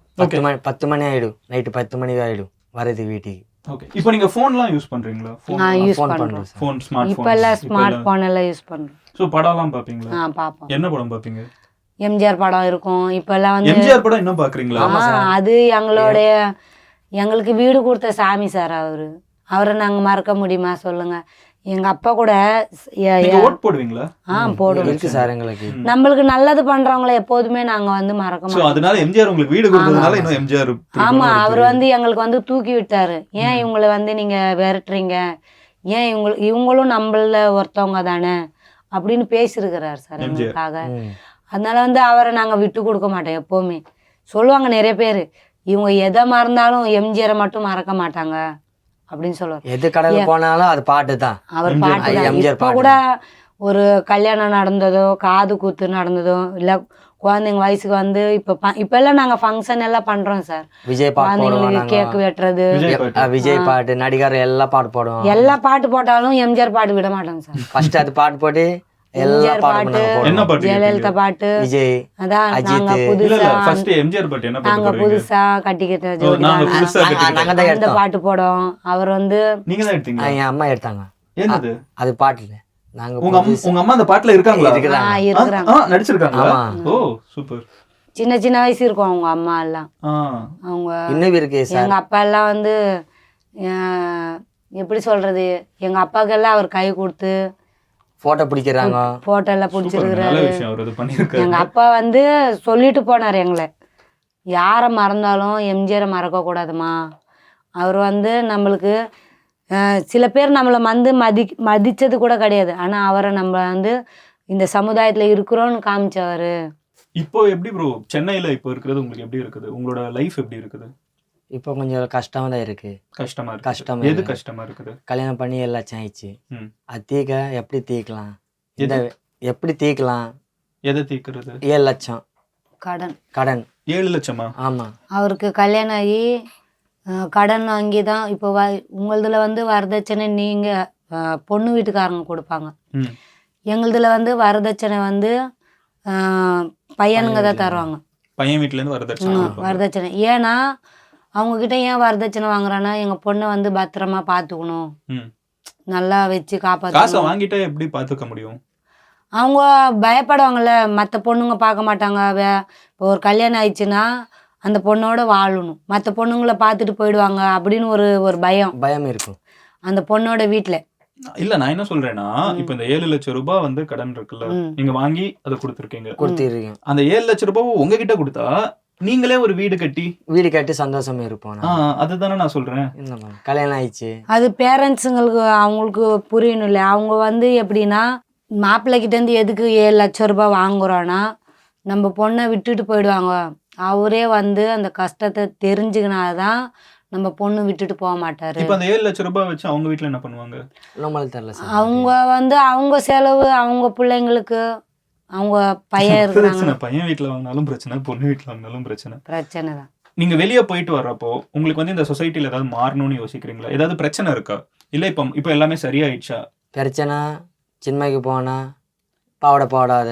10 மணி ஆகிடும், நைட்டு 10 மணி ஆகிடும் வரதுக்கு வீட்டுக்கு. இப்போ நீங்கள் ஃபோன்லாம் யூஸ் பண்ணுறீங்களா? யூஸ் பண்ணுறோம். இப்போ எல்லாம் ஸ்மார்ட் ஃபோன் எல்லாம் யூஸ் பண்ணுறோம். ஸோ படம்லாம் பார்ப்பீங்களா? பார்ப்போம். என்ன படம் பார்ப்பீங்க? எம்ஜிஆர் படம் இருக்கும். இப்போல்லாம் வந்து எம்ஜிஆர் படம் இன்னும் பார்க்குறீங்களா? அது எங்களுக்கு வீடு கொடுத்த சாமி சார் அவரை நாங்கள் மறக்க முடியுமா சொல்லுங்கள்? எங்க அப்பா கூட நீங்க ஓட் போடுவீங்களா? போடுவோம். இருக்கு சார் எங்களுக்கு. நம்மளுக்கு நல்லது பண்றவங்கள எப்போதுமே நாங்க வந்து மறக்க சோ மாட்டோம். அதனால எம்ஜிஆர் உங்களுக்கு வீடு கொடுத்ததுனால இன்னும் எம்ஜிஆர் ஆமா, அவர் வந்து எங்களுக்கு வந்து தூக்கி விட்டாரு. ஏன் இவங்களை வந்து நீங்க விரட்டுறீங்க, ஏன் இவங்களும் நம்மள ஒருத்தவங்க தானே அப்படின்னு பேசியிருக்கிறார் சார் எங்களுக்காக. அதனால வந்து அவரை நாங்க விட்டு கொடுக்க மாட்டோம் எப்பவுமே. சொல்லுவாங்க நிறைய பேர், இவங்க எதை மறந்தாலும் எம்ஜிஆரை மட்டும் மறக்க மாட்டாங்க அப்படின்னு சொல்லுவார். எது கடையில் போனாலும் அது பாட்டு தான், அவர் பாட்டு தான். இப்போ கூட ஒரு கல்யாணம் நடந்ததோ காது கூத்து நடந்ததோ இல்லை குழந்தைங்க வயசுக்கு வந்து இப்போ எல்லாம் நாங்கள் ஃபங்க்ஷன் எல்லாம் பண்ணுறோம் சார். விஜய் பாட்டு குழந்தைங்களுக்கு கேக் வெட்டுறது, விஜய் பாட்டு, நடிகர் எல்லா பாட்டு போடுவோம். எல்லா பாட்டு போட்டாலும் எம்ஜிஆர் பாட்டு விட மாட்டோங்க சார். ஃபர்ஸ்ட் அது பாட்டு போட்டு எம்ஜிஆர் பாட்டு, ஜெயலலிதா பாட்டு, விஜய், அதான் நாங்க புதுசா கட்டிக்கிட்ட அந்த பாட்டு போடும். அவர் வந்து என் அம்மா எடுத்தாங்க அது பாட்டுல. நாங்க உங்க அம்மா அந்த பாட்டுல இருக்காங்களா? இருக்கிறாங்க, நடிச்சிருக்காங்களா? ஓ சூப்பர். சின்ன சின்ன வயசு இருக்கும் அவங்க அம்மா எல்லாம். அவங்க இன்னும் இருக்கு. எங்க அப்பா எல்லாம் வந்து எப்படி சொல்றது, எங்க அப்பாவுக்கு எல்லாம் அவர் கை கொடுத்து போட்டோ பிடிக்கிறாங்க, போட்டோ எல்லாம் பிடிச்சிருக்கிறாரு. எங்க அப்பா வந்து சொல்லிட்டு போனார் எங்களை, யாரை மறந்தாலும் எம்ஜிஆரை மறக்க கூடாதுமா. அவர் வந்து நம்மளுக்கு சில பேர் நம்மளை வந்து மதிச்சது கூட கிடையாது, ஆனா அவரை நம்ம வந்து இந்த சமுதாயத்துல இருக்கிறோம்னு காமிச்சவரு. இப்போ எப்படி ப்ரோ சென்னையில இப்போ இருக்கிறது உங்களுக்கு எப்படி இருக்குது? உங்களோட லைஃப் எப்படி இருக்குது? இப்போ கொஞ்சம் கஷ்டமா தான் இருக்கு. கஷ்டமா எது கஷ்டமா இருக்குது? கல்யாணம் பண்ணி எல்லாச்சும் ஆயிடுச்சு. அது எப்படி தீக்கலாம், எப்படி தீக்கலாம்? எதை தீக்கிறது? 7 லட்சம் கடன். 7 லட்சமா? ஆமா. அவருக்கு கல்யாணம் ஆகி கடன் வாங்கி தான் இப்போ உங்களதுல வந்து வரதட்சணை நீங்க பொண்ணு வீட்டுக்காரங்க கொடுப்பாங்க. எங்களதுல வந்து வரதட்சணை வந்து பையனுங்க தான் தருவாங்க. பையன் வீட்டுல இருந்து வரதட்சணை. ஏன்னா அவங்க கிட்ட ஏன் வரதட்சணை வாங்குறான்னா, எங்க பொண்ணை வந்து பத்திரமா பாத்துக்கணும், நல்லா வச்சு காப்பாற்ற. காசை வாங்கிட்டா எப்படி பாத்துக்க முடியும்? அவங்க பயப்படுவாங்கல்ல, மற்ற பொண்ணுங்க பார்க்க மாட்டாங்க. இப்போ ஒரு கல்யாணம் ஆயிடுச்சுன்னா அந்த பொண்ணோட வாழணும், மற்ற பொண்ணுங்களை பார்த்துட்டு போயிடுவாங்க அப்படின்னு ஒரு பயம் இருக்கும் அந்த பொண்ணோட வீட்டுல. இல்ல நான் என்ன சொல்றேன்னா, இப்ப இந்த 7 லட்சம் ரூபாய் வந்து கடன் இருக்குல்ல, நீங்க வாங்கி அதை கொடுத்துருக்கீங்க. அந்த 7 லட்சம் ரூபாய் உங்ககிட்ட கொடுத்தா நீங்களே ஒரு வீடு கட்டி சந்தோஷமா இருப்போம். அதுதானே நான் சொல்றேன். கல்யாணம் ஆயிடுச்சு, அது பேரண்ட்ஸுங்களுக்கு அவங்களுக்கு புரியணும் இல்லை. அவங்க வந்து எப்படின்னா, மாப்பிள்ளை கிட்ட இருந்து எதுக்கு 7 லட்சம் ரூபாய் வாங்குறோன்னா, நம்ம பொண்ணை விட்டுட்டு போயிடுவாங்க. அவரே வந்து அந்த கஷ்டத்தை தெரிஞ்சுக்கினாதான் நம்ம பொண்ணு விட்டுட்டு போக மாட்டாரு. இப்ப அந்த 7 லட்சம் ரூபாய் வச்சு அவங்க வீட்டுல என்ன பண்ணுவாங்க? அவங்க வந்து அவங்க செலவு, அவங்க பிள்ளைங்களுக்கு, அவங்க பையன் இருக்கிறாங்க. பையன் வீட்டுல வாங்கினாலும் பிரச்சனை, பொண்ணு வீட்டுல வாங்கினாலும் பிரச்சனை தான். நீங்க வெளியே போயிட்டு வர்றப்போ உங்களுக்கு வந்து இந்த சொசைட்டில ஏதாவது மாறணும்னு யோசிக்கிறீங்களா? ஏதாவது பிரச்சனை இருக்கா? இல்ல இப்ப எல்லாமே சரியாயிடுச்சா? பிரச்சனை சின்மைக்கு போனா பாவட போடாத,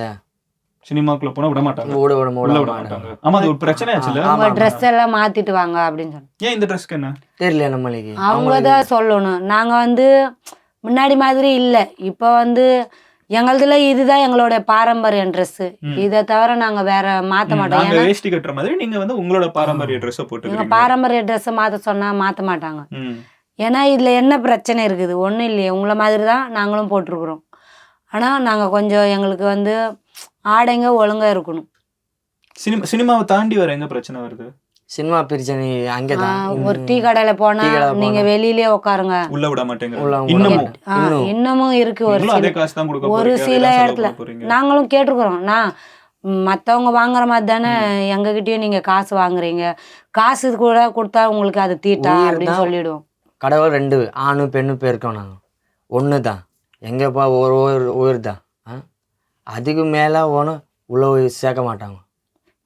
சினிமாக்குள்ள போனா விட மாட்டாங்க. ஆமா, அது ஒரு பிரச்சனை ஆச்சுல. அவங்க ட்ரெஸ் எல்லாம் மாத்திட்டு வாங்க அப்படின்னு சொன்னாங்க. ஏன் இந்த ட்ரெஸ்க்கு என்ன தெரியல நம்மளுக்கு, அவங்கதான் சொல்லணும். நாங்க வந்து முன்னாடி மாதிரி இல்ல, இப்ப வந்து எங்களதுல இதுதான் எங்களோட பாரம்பரிய ட்ரெஸ். இதை தவிர நாங்க வேற மாத்த மாட்டோம். வேஷ்டி கட்டுற மாதிரி நீங்க வந்து உங்களோட பாரம்பரிய ட்ரெஸ் போட்டு, எங்க பாரம்பரிய ட்ரெஸ் மாத்த சொன்னா மாத்த மாட்டாங்க. ஏன்னா இதுல என்ன பிரச்சனை இருக்குது? ஒண்ணும் இல்லையே, உங்களை மாதிரி தான் நாங்களும் போட்டிருக்கிறோம். ஆனா நாங்க கொஞ்சம் எங்களுக்கு வந்து ஆடைங்க ஒழுங்கா இருக்கணும். சினிமாவை தாண்டி வர எங்க பிரச்சனை வருது? சினிமா பிரச்சனை அங்கதான். ஒரு டீ கடையில போனா நீங்க வெளியிலேயே உட்காருங்க, உள்ள விட மாட்டேங்க. இன்னமும் இருக்கு ஒரு சில இடத்துல. நாங்களும் கேட்டிருக்கிறோம். நான் மற்றவங்க வாங்குற மாதிரி தானே எங்ககிட்டயும் நீங்க காசு வாங்குறீங்க, காசு கூட கொடுத்தா உங்களுக்கு அது தீட்டா அப்படின்னு சொல்லிடுவோம். கடவுள் 2 ஆணும் பெண்ணும் பேருக்கோம், நாங்கள் ஒன்று தான். எங்கப்பா ஒரு ஊர் தான், அதுக்கு மேலே ஒன்றும் உள்ள சேர்க்க மாட்டாங்க.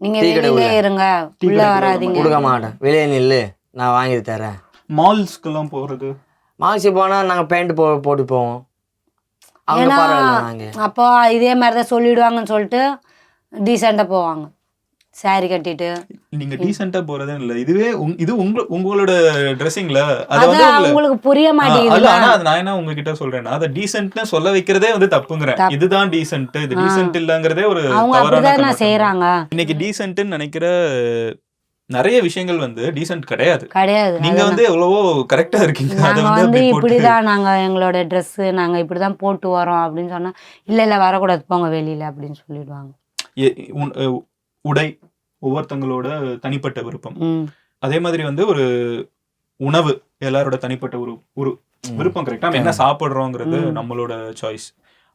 நீங்க வெளியே இருங்க, உள்ள வராதீங்க, கொடுக்க மாட்டேன், வெளியே நில்லு, நான் வாங்கி தரேன். மால்ஸ்க்கெல்லாம் போகிறது, மால்ஸுக்கு போனால் நாங்கள் பேண்ட் போட்டு போவோம். அப்போ இதே மாதிரி தான் சொல்லிடுவாங்கன்னு சொல்லிட்டு டீசெண்டாக போவாங்க, சாரி கட்டிட்டு. நீங்க டீசெண்டா போறதே இல்ல, இதுவே இது உங்களோட ட்ரெஸ்ஸிங்ல அது வந்து உங்களுக்கு புரிய மாட்டேங்குது. ஆனா நான் என்ன உங்ககிட்ட சொல்றேன்னா, அத டீசென்ட்னு சொல்ல வைக்கிறதே வந்து தப்புங்கறேன். இதுதான் டீசென்ட், இது டீசென்ட் இல்லங்கறதே ஒரு தவறான செய்றாங்க. இன்னைக்கு டீசென்ட்னு நினைக்கிற நிறைய விஷயங்கள் வந்து டீசென்ட் கிடையாது. கிடையாது. நீங்க வந்து எவ்வளவோ கரெக்டா இருக்கீங்க. அதை நாங்கள் வந்து வந்து அப்படி போட்டு இப்படிதான் நாங்கள் எங்களோட ட்ரெஸ்ஸு நாங்கள் இப்படி தான் போட்டு வரோம் அப்படின்னு சொன்னால் இல்லை வரக்கூடாது போங்க வெளியில் அப்படின்னு சொல்லிடுவாங்க. உடை ஒவ்வொருத்தங்களோட தனிப்பட்ட விருப்பம். ம் அதே மாதிரி வந்து ஒரு உணவு எல்லாரோட தனிப்பட்ட ஒரு ஒரு விருப்பம். கரெக்டா நம்ம என்ன சாப்பிடுறோங்கிறது நம்மளோட சாய்ஸ்.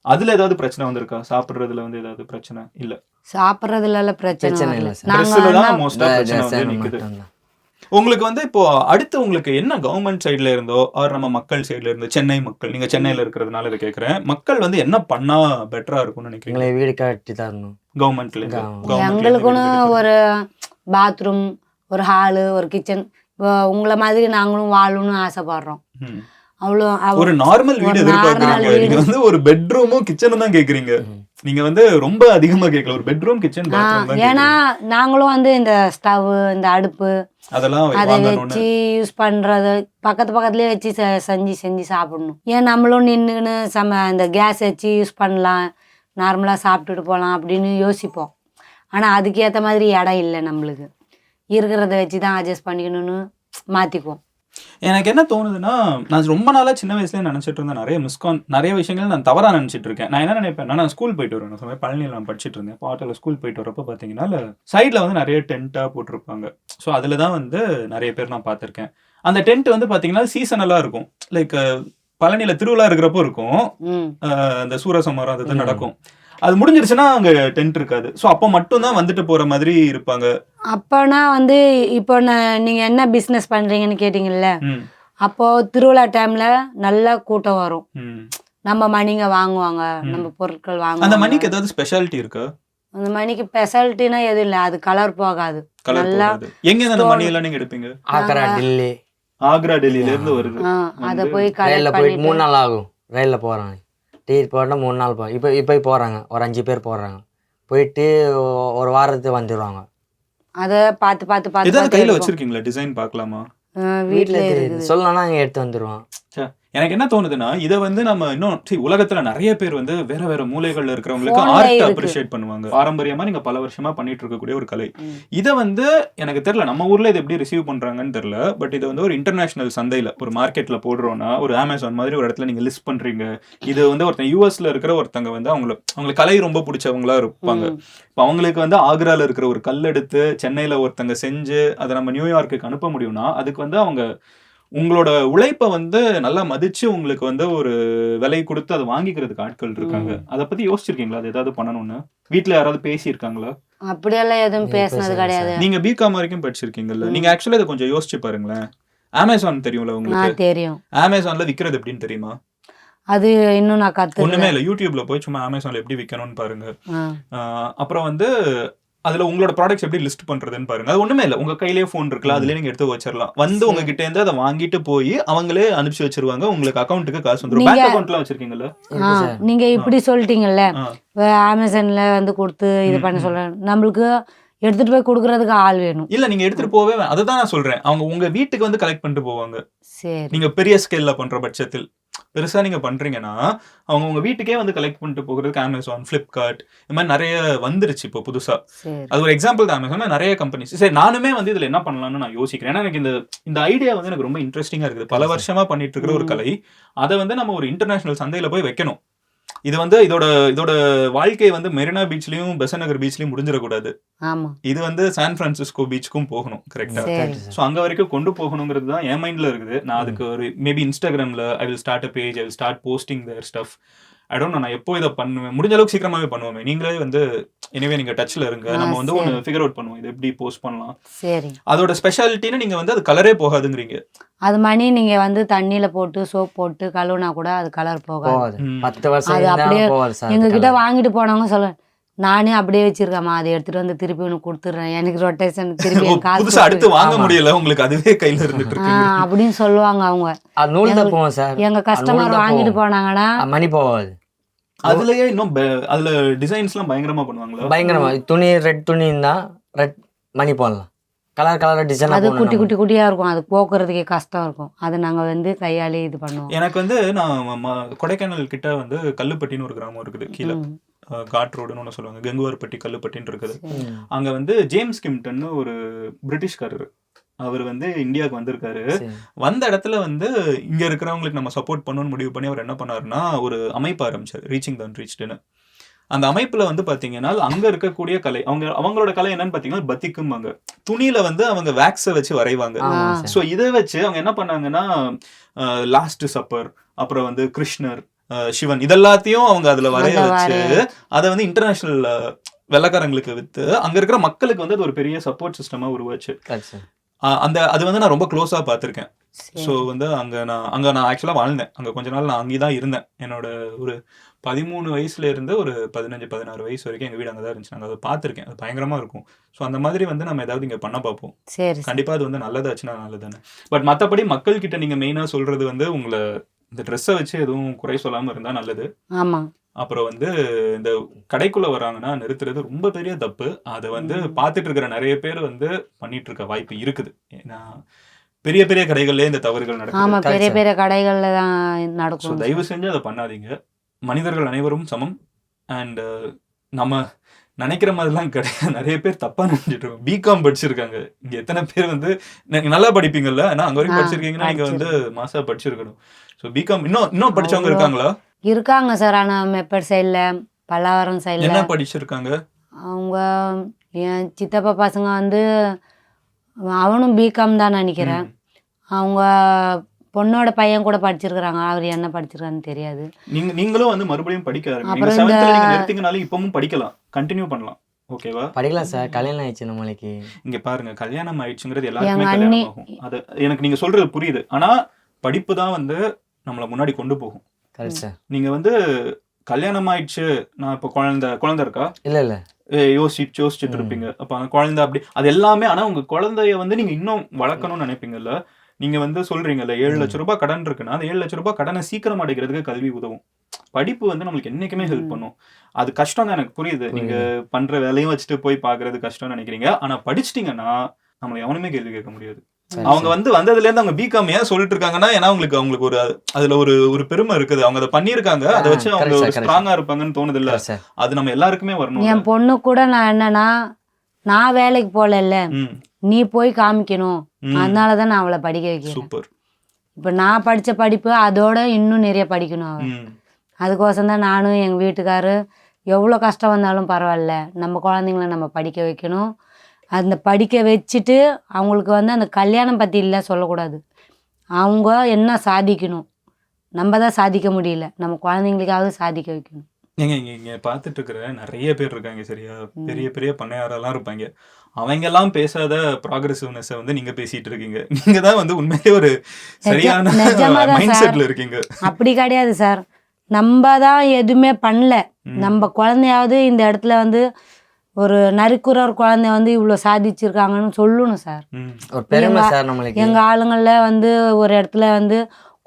அதுல ஏதாவது பிரச்சனை வந்திருக்கா? சாப்பிடுறதுல வந்து ஏதாவது பிரச்சனை இல்ல? சாப்பிட்றதுல பிரச்சனை பிரச்சனை இல்லை. இல்லை சார். ட்ரெஸ்ல நாங்கள் தான் மோஸ்டா பிரச்சனை வந்து நிக்குது. உங்களுக்கு வந்து இப்போ அடுத்து உங்களுக்கு என்ன கவர்மெண்ட் சைடுல இருந்தோ ஆர் நம்ம மக்கள் சைடுல இருந்து, சென்னை மக்கள், நீங்க சென்னையில இருக்கிறதுனால இதை கேக்குறேன், மக்கள் வந்து என்ன பண்ணா பெட்டரா இருக்கும்னு நினைக்கிறீங்க? எங்களை வீடு கட்டி தரணும். கவர்மெண்ட்ல இருந்து எங்களுக்குன்னு ஒரு பாத்ரூம், ஒரு ஹாலு, ஒரு கிச்சன், உங்களை மாதிரி நாங்களும் வாழணும்னு ஆசைப்படுறோம். அவ்வளோ ஒரு நார்மல் வீடு எதிர்பார்க்கறீங்க. நீங்க வந்து ஒரு பெட்ரூமும் கிச்சனும் தான் கேக்குறீங்க. நீங்க வந்து ரொம்ப அதிகமா கேட்கல. ஒரு பெட்ரூம் கிச்சன் பாத்ரூம் தான். ஏன்னா நாங்களும் வந்து இந்த ஸ்டவ், இந்த அடுப்பு அதெல்லாம் அதை வாங்கணும்னு. வச்சு யூஸ் பண்றது பக்கத்துலேயே வச்சு செஞ்சு சாப்பிடணும். ஏன் நம்மளும் நின்றுன்னு இந்த கேஸ் வச்சு யூஸ் பண்ணலாம், நார்மலாக சாப்பிட்டுட்டு போகலாம் அப்படின்னு யோசிப்போம். ஆனால் அதுக்கேற்ற மாதிரி இடம் இல்லை நம்மளுக்கு. இருக்கிறத வச்சு தான் அட்ஜஸ்ட் பண்ணிக்கணும்னு மாற்றிக்குவோம். எனக்கு என்ன தோணுதுன்னா, நான் ரொம்ப நாளா சின்ன வயசுல நினைச்சிட்டு இருந்தேன், நிறைய விஷயங்கள் நான் தவறா நினைச்சிட்டு இருக்கேன். நான் என்ன நினைப்பேன், நான் ஸ்கூல் போயிட்டு வருவேன். சமயம் பழனியில் நான் படிச்சுட்டு இருந்தேன். பாட்டில் ஸ்கூல் போயிட்டு வரப்போ பார்த்தீங்கன்னா சைடில் வந்து நிறைய டென்ட்டா போட்டிருப்பாங்க. ஸோ அதில் தான் வந்து நிறைய பேர் நான் பார்த்துருக்கேன். அந்த டென்ட் வந்து பார்த்தீங்கன்னா சீசனலாக இருக்கும். லைக் பழனியில் திருவிழா இருக்கிறப்போ இருக்கும், அந்த சூரசம்ஹாரம் அது நடக்கும். அது முடிஞ்சிருச்சுன்னா அங்க டென்ட் இருக்காது. ஸோ அப்போ மட்டும் தான் வந்துட்டு போற மாதிரி இருப்பாங்க. அப்போனா வந்து இப்போ நீங்க என்ன பிஸ்னஸ் பண்றீங்கன்னு கேட்டீங்கல்ல, அப்போ திருவிழா டைம்ல நல்ல கூட்டம் வரும். நம்ம மணிங்க வாங்குவாங்க, நம்ம பொருட்கள் வாங்குவாங்க. அந்த மணிக்கு ஏதாவது ஸ்பெஷாலிட்டி இருக்கா? அந்த மணிக்கு ஸ்பெஷாலிட்டினா எதுவும் இல்லை, அது கலர் போகாது. நல்லா எங்க அந்த மணி எல்லாம் நீங்க எடுப்பீங்க? ஆக்ரா டெல்லியில இருந்து வருது. அதை போய் ரயில்ல போயிட்டு 3 நாள் ஆகும். ரயில்ல போறாங்க, டிக்கெட் போட்டால் 3 நாள் போகும். இப்போ போகிறாங்க, ஒரு 5 பேர் போடுறாங்க. போயிட்டு ஒரு வாரத்துக்கு வந்துடுவாங்க. அதை பார்த்து ஏதாவது கையில் வச்சிருக்கீங்களா? டிசைன் பார்க்கலாமா? வீட்டில் சொல்லலாம்னா அங்கே எடுத்து வந்துடுவான். எனக்கு என்ன தோணுதுன்னா, இதை வந்து நம்ம இன்னும் உலகத்துல நிறைய பேர் வந்து வேற வேற மூலைகள்ல இருக்கிறவங்களுக்கு ஆர்ட் அப்ரிஷியேட் பண்ணுவாங்க. பாரம்பரியமா நீங்க பல வருஷமா பண்ணிட்டு இருக்கக்கூடிய ஒரு கலை. இதை வந்து எனக்கு தெரியல நம்ம ஊர்ல இதை எப்படி ரிசீவ் பண்றாங்கன்னு தெரியல. பட் இது வந்து ஒரு இன்டர்நேஷனல் சந்தையில ஒரு மார்க்கெட்ல போடுறோம்னா, ஒரு அமேசான் மாதிரி ஒரு இடத்துல நீங்க லிஸ்ட் பண்றீங்க. இது வந்து ஒருத்தன் யூஎஸ்ல இருக்கிற ஒருத்தங்க வந்து அவங்களுக்கு கலை ரொம்ப பிடிச்சவங்களா இருப்பாங்க. இப்போ அவங்களுக்கு வந்து ஆக்ரால இருக்கிற ஒரு கல் எடுத்து சென்னையில ஒருத்தங்க செஞ்சு அதை நம்ம நியூயார்க்குக்கு அனுப்ப முடியும்னா, அதுக்கு வந்து அவங்க உங்களோட உழைப்பை வந்து நல்லா மதிச்சு உங்களுக்கு வந்து ஒரு விலை கொடுத்து அதை வாங்கிக்கிறதுக்கு ஆட்கள் இருக்காங்க. அதை பத்தி யோசிச்சிருக்கீங்களா? அது ஏதாவது பண்ணணும்னு வீட்டுல யாராவது பேசியிருக்காங்களா? அப்படியெல்லாம் எதுவும் பேசினது கிடையாது. நீங்க பிகாம் வரைக்கும் படிச்சிருக்கீங்கல்ல, நீங்க ஆக்சுவலா இதை கொஞ்சம் யோசிச்சு பாருங்களேன். அமேசான் தெரியும்ல உங்களுக்கு? தெரியும். அமேசான்ல விக்கிறது எப்படின்னு தெரியுமா? அது இன்னும் நான் கத்துக்கல. ஒண்ணுமே இல்லை, யூடியூப்ல போய் சும்மா அமேசான்ல எப்படி விற்கணும்னு பாருங்க. அப்புறம் வந்து அதுல உங்களோட ப்ராடக்ட்ஸ் எப்படி லிஸ்ட் பண்றதுன்னு பாருங்க. அது ஒண்ணுமே இல்லை, உங்க கையிலேயே போன் இருக்குல்ல, அதுலயே நீங்க எடுத்து வச்சிடலாம். வந்து உங்ககிட்ட இருந்து அதை வாங்கிட்டு போய் அவங்களே அனுப்பிச்சு வச்சிருவாங்க. உங்களுக்கு அக்கௌண்ட்டுக்கு காசு வந்துடும். பேங்க் அக்கௌண்ட்லாம் வச்சிருக்கீங்கல்ல? நீங்க இப்படி சொல்லிட்டீங்கல்ல, அமேசான்ல வந்து கொடுத்து இது பண்ண சொல்றேன். நம்மளுக்கு எடுத்துட்டு போய் கொடுக்கறதுக்கு ஆள் வேணும். இல்ல நீங்க எடுத்துட்டு போவே அதுதான் நான் சொல்றேன். அவங்க உங்க வீட்டுக்கு வந்து கலெக்ட் பண்ணிட்டு போவாங்க. சரி, நீங்க பெரிய ஸ்கேல்ல பண்ற பட்சத்தில், பெருசா நீங்க பண்றீங்கன்னா அவங்க உங்க வீட்டுக்கே வந்து கலெக்ட் பண்ணிட்டு போகிறதுக்கு அமேசான், பிளிப்கார்ட் இந்த மாதிரி நிறைய வந்துருச்சு இப்போ புதுசா. அது ஒரு எக்ஸாம்பிள் தான். அமேசான் நிறைய கம்பெனிஸ். சரி, நானுமே வந்து இதுல என்ன பண்ணலாம்னு நான் யோசிக்கிறேன். ஏன்னா எனக்கு இந்த ஐடியா வந்து எனக்கு ரொம்ப இன்ட்ரெஸ்டிங்கா இருக்குது. பல வருஷமா பண்ணிட்டு இருக்கிற ஒரு கலை, அதை வந்து நம்ம ஒரு இன்டர்நேஷனல் சந்தையில போய் வைக்கணும். இது வந்து இதோட வாழ்க்கை வந்து மெரினா பீச்லயும் பெசன்ட் நகர் பீச்லயும் முடிஞ்சிடக்கூடாது. இது வந்து சான் பிரான்சிஸ்கோ பீச்சுக்கும் போகணும். கரெக்டா? ஸோ அங்க வரைக்கும் கொண்டு போகணுங்கிறது தான் என் மைண்ட்ல இருக்குது. நான் அதுக்கு ஒரு மேபி இன்ஸ்டாகிராம்ல I will start a page, I will start posting there stuff. I don't know, நான் எப்போ இதை பண்ணுவேன், முடிஞ்ச அளவுக்கு சீக்கிரமாவே பண்ணுவோமே. நீங்களே வந்து எனிவே நீங்க டச்ல இருங்க, நம்ம வந்து ஒன்று ஃபிகர் அவுட் பண்ணுவோம், இது எப்படி போஸ்ட் பண்ணலாம். சரி, அதோட ஸ்பெஷாலிட்டின்னு நீங்க வந்து அது கலரே போகாதுங்கிறீங்க. அது மணி நீங்க வந்து தண்ணியில போட்டு சோப் போட்டு கழுவுனா கூட அது கலர் போகாது. 10 வருஷம் அது அப்படியே எங்ககிட்ட வாங்கிட்டு போனவங்க சொல்ல, நானே அப்படியே வச்சிருக்கேமா, அதை எடுத்துட்டு வந்து திருப்பி உனக்கு கொடுத்துறேன், எனக்கு ரொட்டேஷன் திருப்பி புதுசா அடுத்து வாங்க முடியல உங்களுக்கு, அதுவே கையில இருந்துட்டு இருக்கு அப்படின்னு சொல்லுவாங்க அவங்க. நூல் தான் போவோம் சார். எங்க கஸ்டமர் வாங்கிட்டு போனாங்கன்னா மணி போகாது. அதுலயே இன்னும் அதுல டிசைன்ஸ்லாம் பயங்கரமா பண்ணுவாங்களா? பயங்கரமா. துணி ரெட் துணி இருந்தா ரெட் மணி போடலாம். Colour design. அது குட்டியா இருக்கும், அது போக்குறதுக்கே கஷ்டம் இருக்கும். அது நாங்க வந்து கையாலே இது பண்ணுவோம். எனக்கு வந்து நான் கொடைக்கானல் கிட்ட வந்து கல்லுப்பட்டின்னு ஒரு கிராமம் இருக்குது கீழே. காட் ரோடுன்னு ஒன்று சொல்லுவாங்க, கங்குவார்பட்டி கல்லுப்பட்டின்னு இருக்குது. அங்கே வந்து ஜேம்ஸ் கிம்டன்னு ஒரு பிரிட்டிஷ்காரர், அவர் வந்து இந்தியாவுக்கு வந்திருக்காரு. வந்த இடத்துல வந்து இங்க இருக்கிறவங்களுக்கு நம்ம சப்போர்ட் பண்ணணும்னு முடிவு பண்ணி அவர் என்ன பண்ணாருன்னா ஒரு அமைப்பு ஆரம்பிச்சார், ரீச்சிங் த அன்ரீச்டுன்னு. அந்த அமைப்புல வந்து பாத்தீங்கன்னா அங்க இருக்கக்கூடிய கலை, அவங்களோட கலை என்னன்னு பாத்தீங்கன்னா பத்திக்கும்பாங்க. துணியில வந்து அவங்க வேக்ஸை வச்சு வரைவாங்க. ஸோ இதை வச்சு அவங்க என்ன பண்ணாங்கன்னா லாஸ்ட் சப்பர், அப்புறம் வந்து கிருஷ்ணர், சிவன், இதெல்லாத்தையும் அவங்க அதுல வரைய வச்சு அதை வந்து இன்டர்நேஷனல் வெள்ளக்காரங்களுக்கு வித்து அங்க இருக்கிற மக்களுக்கு வந்து அது ஒரு பெரிய சப்போர்ட் சிஸ்டமா உருவாச்சு. அது வந்து நான் ரொம்ப க்ளோஸா பார்த்துருக்கேன். ஸோ வந்து அங்கே நான் ஆக்சுவலாக வாழ்ந்தேன். அங்கே கொஞ்ச நாள் நான் அங்கே தான் இருந்தேன். என்னோட ஒரு 13 வயசுல இருந்து ஒரு 15-16 வயசு வரைக்கும் எங்கள் வீடு அங்கே தான் இருந்துச்சு. நாங்கள் அதை பார்த்துருக்கேன். அது பயங்கரமாக இருக்கும். ஸோ அந்த மாதிரி வந்து நம்ம ஏதாவது இங்கே பண்ண பார்ப்போம். கண்டிப்பாக அது வந்து நல்லதாச்சுன்னா நல்லதானே. பட் மற்றபடி மக்கள்கிட்ட நீங்கள் மெயினாக சொல்கிறது வந்து உங்களை இந்த ட்ரெஸ்ஸை வச்சு எதுவும் குறை சொல்லாமல் இருந்தால் நல்லது. ஆமாம். அப்புறம் வந்து இந்த கடைக்குள்ள வராங்கன்னா நிறுத்துறது ரொம்ப பெரிய தப்பு. அதை வந்து பார்த்துட்டு இருக்கிற நிறைய பேர் வந்து பண்ணிட்டு இருக்க வாய்ப்பு இருக்குது. ஏன்னா பெரிய பெரிய கடைகள்லேயே இந்த தவறுகள் நடக்கும். பெரிய பெரிய கடைகள்ல தான் நடக்கும். தயவு செஞ்சு அதை பண்ணாதீங்க. மனிதர்கள் அனைவரும் சமம். அண்ட் நம்ம நினைக்கிற மாதிரிலாம் கிடையாது. நிறைய பேர் தப்பா நினைச்சிட்டு இருக்கோம். பிகாம் படிச்சிருக்காங்க இங்க. எத்தனை பேர் வந்து நீங்க நல்லா படிப்பீங்கல்ல, ஆனா அங்க வரைக்கும் படிச்சிருக்கீங்கன்னா நீங்க வந்து மாசா படிச்சிருக்கணும். ஸோ பிகாம் இன்னும் படிச்சவங்க இருக்காங்களா? இருக்காங்க சார். ஆனா மெப்பட் சைட்ல, பல்லாவரம் சைட்ல என்ன படிச்சிருக்காங்க அவங்க? என் சித்தப்பா பசங்க வந்து அவனும் பிகாம் தான் நினைக்கிறேன். அவங்க பொண்ணோட பையன் கூட படிச்சிருக்கிறாங்க. அவர் என்ன படிச்சிருக்கான்னு தெரியாது. நீங்களும் வந்து மறுபடியும் படிக்க ஆரம்பிச்சீங்கனாலும் இப்பவும் படிக்கலாம், கண்டினியூ பண்ணலாம். ஓகேவா? படிக்கலாம் சார். கல்யாணம் ஆயிடுச்சு நம்மளுக்கு. இங்க பாருங்க, கல்யாணம் ஆயிடுச்சுங்கிறது எல்லாருக்குமே கல்யாணம் ஆகும். அது எனக்கு நீங்க சொல்றது புரியுது. ஆனா படிப்பு தான் வந்து நம்மளை முன்னாடி கொண்டு போகும். நீங்க வந்து கல்யாணம் ஆயிடுச்சு, நான் இப்போ குழந்தை இருக்கா இல்ல யோசிச்சுட்டு இருப்பீங்க. அப்ப அந்த குழந்தை அப்படி அது எல்லாமே. ஆனா உங்க குழந்தைய வந்து நீங்க இன்னும் வளர்க்கணும்னு நினைப்பீங்கல்ல. நீங்க வந்து சொல்றீங்கல்ல 7 லட்சம் ரூபாய் கடன் இருக்குன்னா, அந்த 7 லட்சம் ரூபாய் கடனை சீக்கிரம் அடைக்கிறதுக்கு கல்வி உதவும். படிப்பு வந்து நம்மளுக்கு என்னைக்குமே ஹெல்ப் பண்ணும். அது கஷ்டம் தான், எனக்கு புரியுது. நீங்க பண்ற வேலையும் வச்சுட்டு போய் பாக்குறது கஷ்டம்னு நினைக்கிறீங்க. ஆனா படிச்சிட்டீங்கன்னா நம்மள எவனுமே கேள்வி கேட்க முடியாது. அவங்க வந்து வந்ததுல இருந்து அவங்க பிகாம் ஏன் சொல்லிட்டு இருக்காங்கன்னா, ஏன்னா அவங்களுக்கு ஒரு அதுல ஒரு பெருமை இருக்குது. அவங்க அதை பண்ணிருக்காங்க. அதை வச்சு அவங்க ஸ்ட்ராங்கா இருப்பாங்கன்னு தோணுது இல்ல. அது நம்ம எல்லாருக்குமே வரணும். என் பொண்ணு கூட நான் என்னன்னா, நான் வேலைக்கு போகல, நீ போய் காமிக்கணும், அதனாலதான் நான் அவளை படிக்க வைக்கிறேன். சூப்பர். இப்ப நான் படிச்ச படிப்பு அதோட இன்னும் நிறைய படிக்கணும் அவ. அதுக்கோசம் தான் நானும் எங்க வீட்டுக்காரு எவ்வளவு கஷ்டம் வந்தாலும் பரவாயில்ல, நம்ம குழந்தைங்களை நம்ம படிக்க வைக்கணும். அந்த படிக்க வச்சுட்டு அவங்களுக்கு வந்து அந்த கல்யாணம் பற்றி இல்லை சொல்லக்கூடாது. அவங்க என்ன சாதிக்கணும், நம்ம தான் சாதிக்க முடியல, நம்ம குழந்தைங்களுக்காவது சாதிக்க வைக்கணும். இங்கே பார்த்துட்டு இருக்கிற நிறைய பேர் இருக்காங்க சரியா, பெரிய பெரிய பண்ணையாரெல்லாம் இருப்பாங்க. அவங்கெல்லாம் பேசாத ப்ராக்ரெசிவ்னஸை வந்து நீங்க பேசிட்டு இருக்கீங்க. நீங்க தான் வந்து உண்மையிலே ஒரு சரியான மைண்ட் செட்ல இருக்கீங்க. அப்படி கிடையாது சார். நம்ம தான் எதுவுமே பண்ணல. நம்ம குழந்தையாவது இந்த இடத்துல வந்து ஒரு நரிக்குற ஒரு குழந்தை வந்து இவ்வளோ சாதிச்சிருக்காங்கன்னு சொல்லணும் சார். எங்க ஆளுங்கள்ல வந்து ஒரு இடத்துல வந்து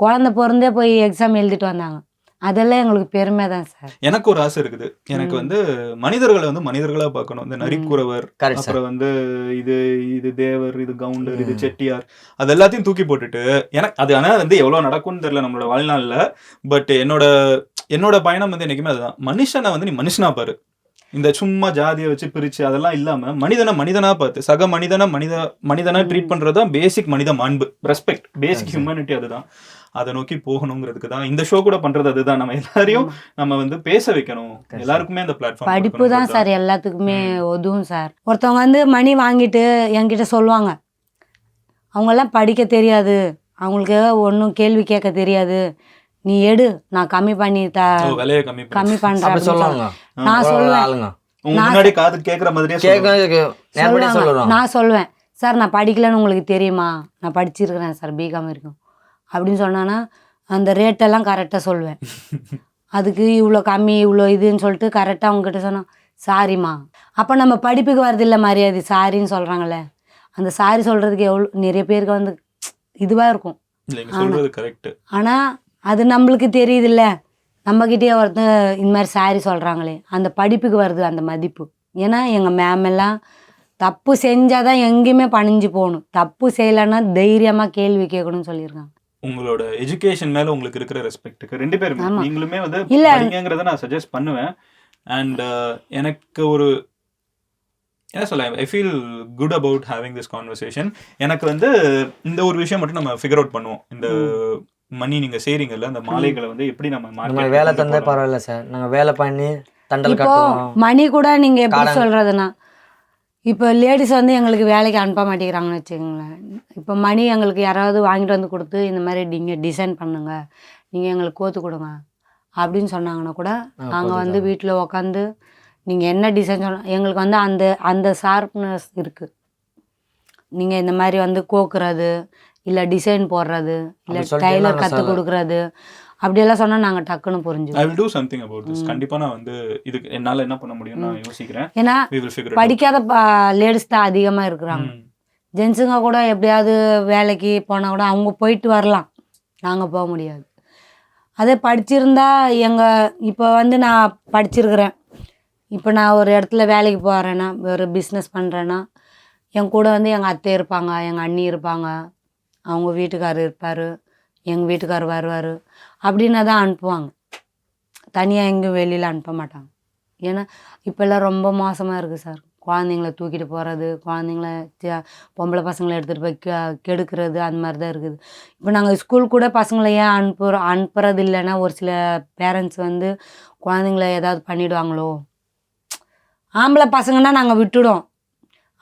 குழந்தை பிறந்தே போய் எக்ஸாம் எழுதிட்டு வந்தாங்க. அதெல்லாம் எங்களுக்கு பெருமை தான் சார். எனக்கு ஒரு ஆசை இருக்குது. எனக்கு வந்து மனிதர்களை வந்து மனிதர்களா பார்க்கணும். இந்த நரிக்குறவர், அப்புறம் வந்து இது தேவர், இது கவுண்டர், இது செட்டியார், அது எல்லாத்தையும் தூக்கி போட்டுட்டு எனக்கு அது ஆனால் வந்து எவ்வளோ நடக்கும்னு தெரியல நம்மளோட வாழ்நாளில். பட் என்னோட பயணம் வந்து என்னைக்குமே அதுதான். மனுஷனை வந்து நீ மனுஷனா பாரு. இந்த சும்மா ஜாதியை வச்சு பிரிச்சு அதெல்லாம் இல்லாம மனிதனா பார்த்து சக மனிதனா ட்ரீட் பண்றதுதான் பேசிக் மனித மாண்பு, ரெஸ்பெக்ட், பேசிக் ஹியூமனிட்டி. அதுதான் அதை நோக்கி போகணுங்கிறதுக்கு தான் இந்த ஷோ கூட பண்றது. அதுதான் நம்ம எல்லாரையும் நம்ம வந்து பேச வைக்கணும். எல்லாருக்குமே அந்த பிளாட்ஃபார்ம். படிப்பு தான் சார் எல்லாத்துக்குமே உதவும் சார். ஒருத்தவங்க வந்து மணி வாங்கிட்டு என்கிட்ட சொல்லுவாங்க, அவங்கெல்லாம் படிக்க தெரியாது, அவங்களுக்கு ஒன்றும் கேள்வி கேட்க தெரியாது, நீ எடு, நான் கம்மி பண்ணி கம்மி பண்றேன் சொல்லுவாங்க. நான் சொல்லுவேன், நான் சொல்லுவேன் சார் நான் படிக்கலன்னு உங்களுக்கு தெரியுமா, நான் படிச்சிருக்கிறேன் சார், பிகாம் இருக்கும் அப்படின்னு சொன்னான்னா அந்த ரேட்டெல்லாம் கரெக்டாக சொல்லுவேன். அதுக்கு இவ்வளோ கம்மி இவ்வளோ இதுன்னு சொல்லிட்டு கரெக்டாக அவங்ககிட்ட சொன்னோம், சாரிம்மா. அப்போ நம்ம படிப்புக்கு வரது இல்லை மரியாதை, சாரின்னு சொல்கிறாங்களே, அந்த சாரி சொல்கிறதுக்கு எவ்வளோ நிறைய பேருக்கு வந்து இதுவாக இருக்கும். ஆனால் அது நம்மளுக்கு தெரியுதுல்ல, நம்மக்கிட்டே ஒருத்தர் இந்த மாதிரி சாரி சொல்கிறாங்களே, அந்த படிப்புக்கு வருது அந்த மதிப்பு. ஏன்னா எங்கள் மேம் எல்லாம் தப்பு செஞ்சால் தான் எங்கேயுமே பணிஞ்சு போகணும், தப்பு செய்யலைன்னா தைரியமாக கேள்வி கேட்கணும்னு சொல்லியிருக்காங்க. உங்களோட எஜுகேஷன் மேல உங்களுக்கு இருக்கிற ரெஸ்பெக்ட்டுக்கு 2 பேருமே நீங்களுமே வந்து படிங்கங்கறத நான் சஜஸ்ட் பண்ணுவேன். அண்ட் எனக்கு ஒரு என்ன சொல்ல, I feel good about having this conversation. எனக்கு வந்து இந்த ஒரு விஷயம் மட்டும் நம்ம ஃபிகர் அவுட் பண்ணுவோம். இந்த மணி நீங்கள் செய்கிறீங்கல்ல, அந்த மாலைகளை வந்து எப்படி நம்ம நம்ம வேலை தந்தே பரவாயில்ல சார், நாங்கள் வேலை பண்ணி தண்டல் இப்போ கட்டுவோம். மணி கூட நீங்கள் எப்படி சொல்கிறதுனா, இப்போ லேடிஸ் வந்து எங்களுக்கு வேலைக்கு அனுப்ப மாட்டேங்கிறாங்கன்னு வச்சுக்கோங்களேன். இப்போ மணி எங்களுக்கு யாராவது வாங்கிட்டு வந்து கொடுத்து இந்த மாதிரி நீங்கள் டிசைன் பண்ணுங்க, நீங்கள் எங்களுக்கு கோத்து கொடுங்க அப்படின்னு சொன்னாங்கன்னா கூட நாங்கள் வந்து வீட்டில் உக்காந்து நீங்கள் என்ன டிசைன் சொன்ன எங்களுக்கு வந்து அந்த அந்த ஷார்ப்னஸ் இருக்குது. நீங்கள் இந்த மாதிரி வந்து கோக்குறது இல்லை டிசைன் போடுறது இல்லை டைலர் கற்றுக் கொடுக்குறது அப்படியெல்லாம் சொன்னால் நாங்கள் டக்குன்னு புரிஞ்சுக்கோம். I will do something about this. கண்டிப்பாக நான் வந்து இதுக்கு என்னால் என்ன பண்ண முடியும்னு நான் யோசிக்கிறேன். ஏன்னா we will figure it out. படிக்காத லேடிஸ் தான் அதிகமாக இருக்கிறாங்க. ஜென்ஸுங்க கூட எப்படியாவது வேலைக்கு போனால் கூட அவங்க போயிட்டு வரலாம், நாங்கள் போக முடியாது. அதே படிச்சிருந்தா இப்போ வந்து நான் படிச்சிருக்கிறேன், இப்போ நான் ஒரு இடத்துல வேலைக்கு போகிறேன்னா, ஒரு பிஸ்னஸ் பண்ணுறேன்னா, என் கூட வந்து எங்கள் அத்தை இருப்பாங்க, எங்கள் அண்ணி இருப்பாங்க, அவங்க வீட்டுக்காரர் இருப்பார், எங்கள் வீட்டுக்காரர் வருவார் அப்படின்னு தான் அனுப்புவாங்க. தனியாக எங்கேயும் வெளியில் அனுப்ப மாட்டாங்க. ஏன்னா இப்போல்லாம் ரொம்ப மோசமாக இருக்குது சார். குழந்தைங்கள தூக்கிட்டு போகிறது, குழந்தைங்கள பொம்பளை பசங்களை எடுத்துகிட்டு போய் கெடுக்கிறது, அந்த மாதிரி தான் இருக்குது. இப்போ நாங்கள் ஸ்கூல் கூட பசங்களை ஏன் அனுப்புறது இல்லைன்னா, ஒரு சில பேரண்ட்ஸ் வந்து குழந்தைங்கள ஏதாவது பண்ணிவிடுவாங்களோ. ஆம்பளை பசங்கன்னா நாங்கள் விட்டுடும்,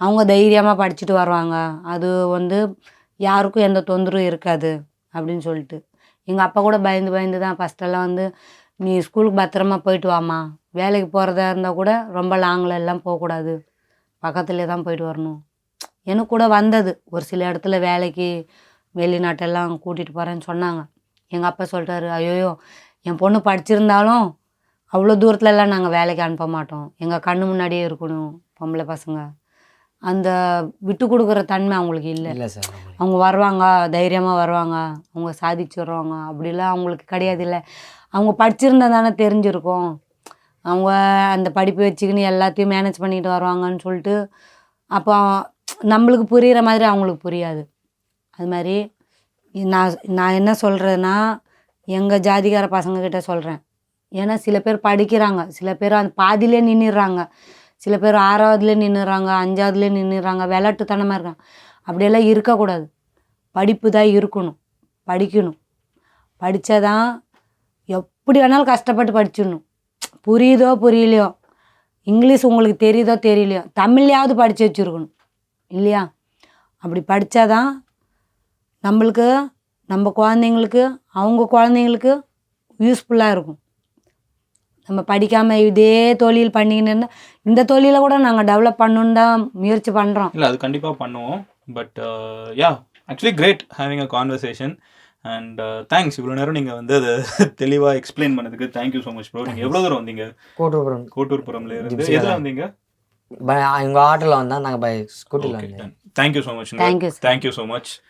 அவங்க தைரியமாக படிச்சுட்டு வருவாங்க, அது வந்து யாருக்கும் எந்த தொந்தரவும் இருக்காது அப்படின்னு சொல்லிட்டு. எங்கள் அப்பா கூட பயந்து தான் ஃபஸ்ட்டெல்லாம் வந்து நீ ஸ்கூலுக்கு பத்திரமா போயிட்டு வாம்மா, வேலைக்கு போகிறதா இருந்தால் கூட ரொம்ப லாங்கில் எல்லாம் போகக்கூடாது, பக்கத்துலேயே தான் போயிட்டு வரணும். எனக்கு கூட வந்தது ஒரு சில இடத்துல வேலைக்கு வெளிநாட்டெல்லாம் கூட்டிகிட்டு போகிறேன்னு சொன்னாங்க. எங்கள் அப்பா சொல்லிட்டாரு, ஐயோயோ என் பொண்ணு படிச்சிருந்தாலும் அவ்வளோ தூரத்துலலாம் நாங்கள் வேலைக்கு அனுப்ப மாட்டோம், எங்கள் கண்ணு முன்னாடியே இருக்கணும் பொம்பளை பசங்க. அந்த விட்டு கொடுக்குற தன்மை அவங்களுக்கு இல்லை சார். அவங்க வருவாங்க, தைரியமாக வருவாங்க, அவங்க சாதிச்சு வருவாங்க, அப்படிலாம் அவங்களுக்கு கிடையாது. இல்லை அவங்க படிச்சிருந்தா தானே தெரிஞ்சிருக்கும், அவங்க அந்த படிப்பு வச்சுக்கின்னு எல்லாத்தையும் மேனேஜ் பண்ணிக்கிட்டு வருவாங்கன்னு சொல்லிட்டு. அப்போ நம்மளுக்கு புரிகிற மாதிரி அவங்களுக்கு புரியாது. அது மாதிரி நான் என்ன சொல்கிறேன்னா, எங்கள் ஜாதிகார பசங்கக்கிட்ட சொல்கிறேன். ஏன்னா சில பேர் படிக்கிறாங்க, சில பேர் அந்த பாதியிலே நின்றுடுறாங்க, சில பேர் 6வதுலேயே நின்றுறாங்க, 5வதுலேயே நின்றுறாங்க, விளையாட்டுத்தனமாக இருக்காங்க. அப்படியெல்லாம் இருக்கக்கூடாது. படிப்பு தான் இருக்கணும், படிக்கணும். படித்தா தான் எப்படி வேணாலும் கஷ்டப்பட்டு படிச்சிடணும். புரியுதோ புரியலையோ, இங்கிலீஷ் உங்களுக்கு தெரியுதோ தெரியலையோ, தமிழ்லையாவது படித்து வச்சுருக்கணும் இல்லையா? அப்படி படித்தா தான் நம்மளுக்கு, நம்ம குழந்தைங்களுக்கு, அவங்க குழந்தைங்களுக்கு யூஸ்ஃபுல்லாக இருக்கும். நம்ம படிக்காமல் இதே தொழில் பண்ணிக்கின்னு இருந்தால், இந்த தொழிலை கூட நாங்கள் டெவலப் பண்ணணுன்னு தான் முயற்சி பண்ணுறோம். இல்லை அது கண்டிப்பாக பண்ணுவோம். But yeah actually great having a conversation. And thanks, இவ்வளோ நேரம் நீங்கள் வந்து அதை தெளிவாக எக்ஸ்பிளைன் பண்ணதுக்கு தேங்க்யூ ஸோ மச் ப்ரோ. நீங்கள் எவ்வளோ தூரம் வந்தீங்க? கோட்டூர்புரம்ல இருந்து எதில் வந்தீங்க? எங்கள் ஆட்டோவில் வந்தால் நாங்கள் பை ஸ்கூட்டியில் வந்தோம். Thank you so much. Thank you thank you so much.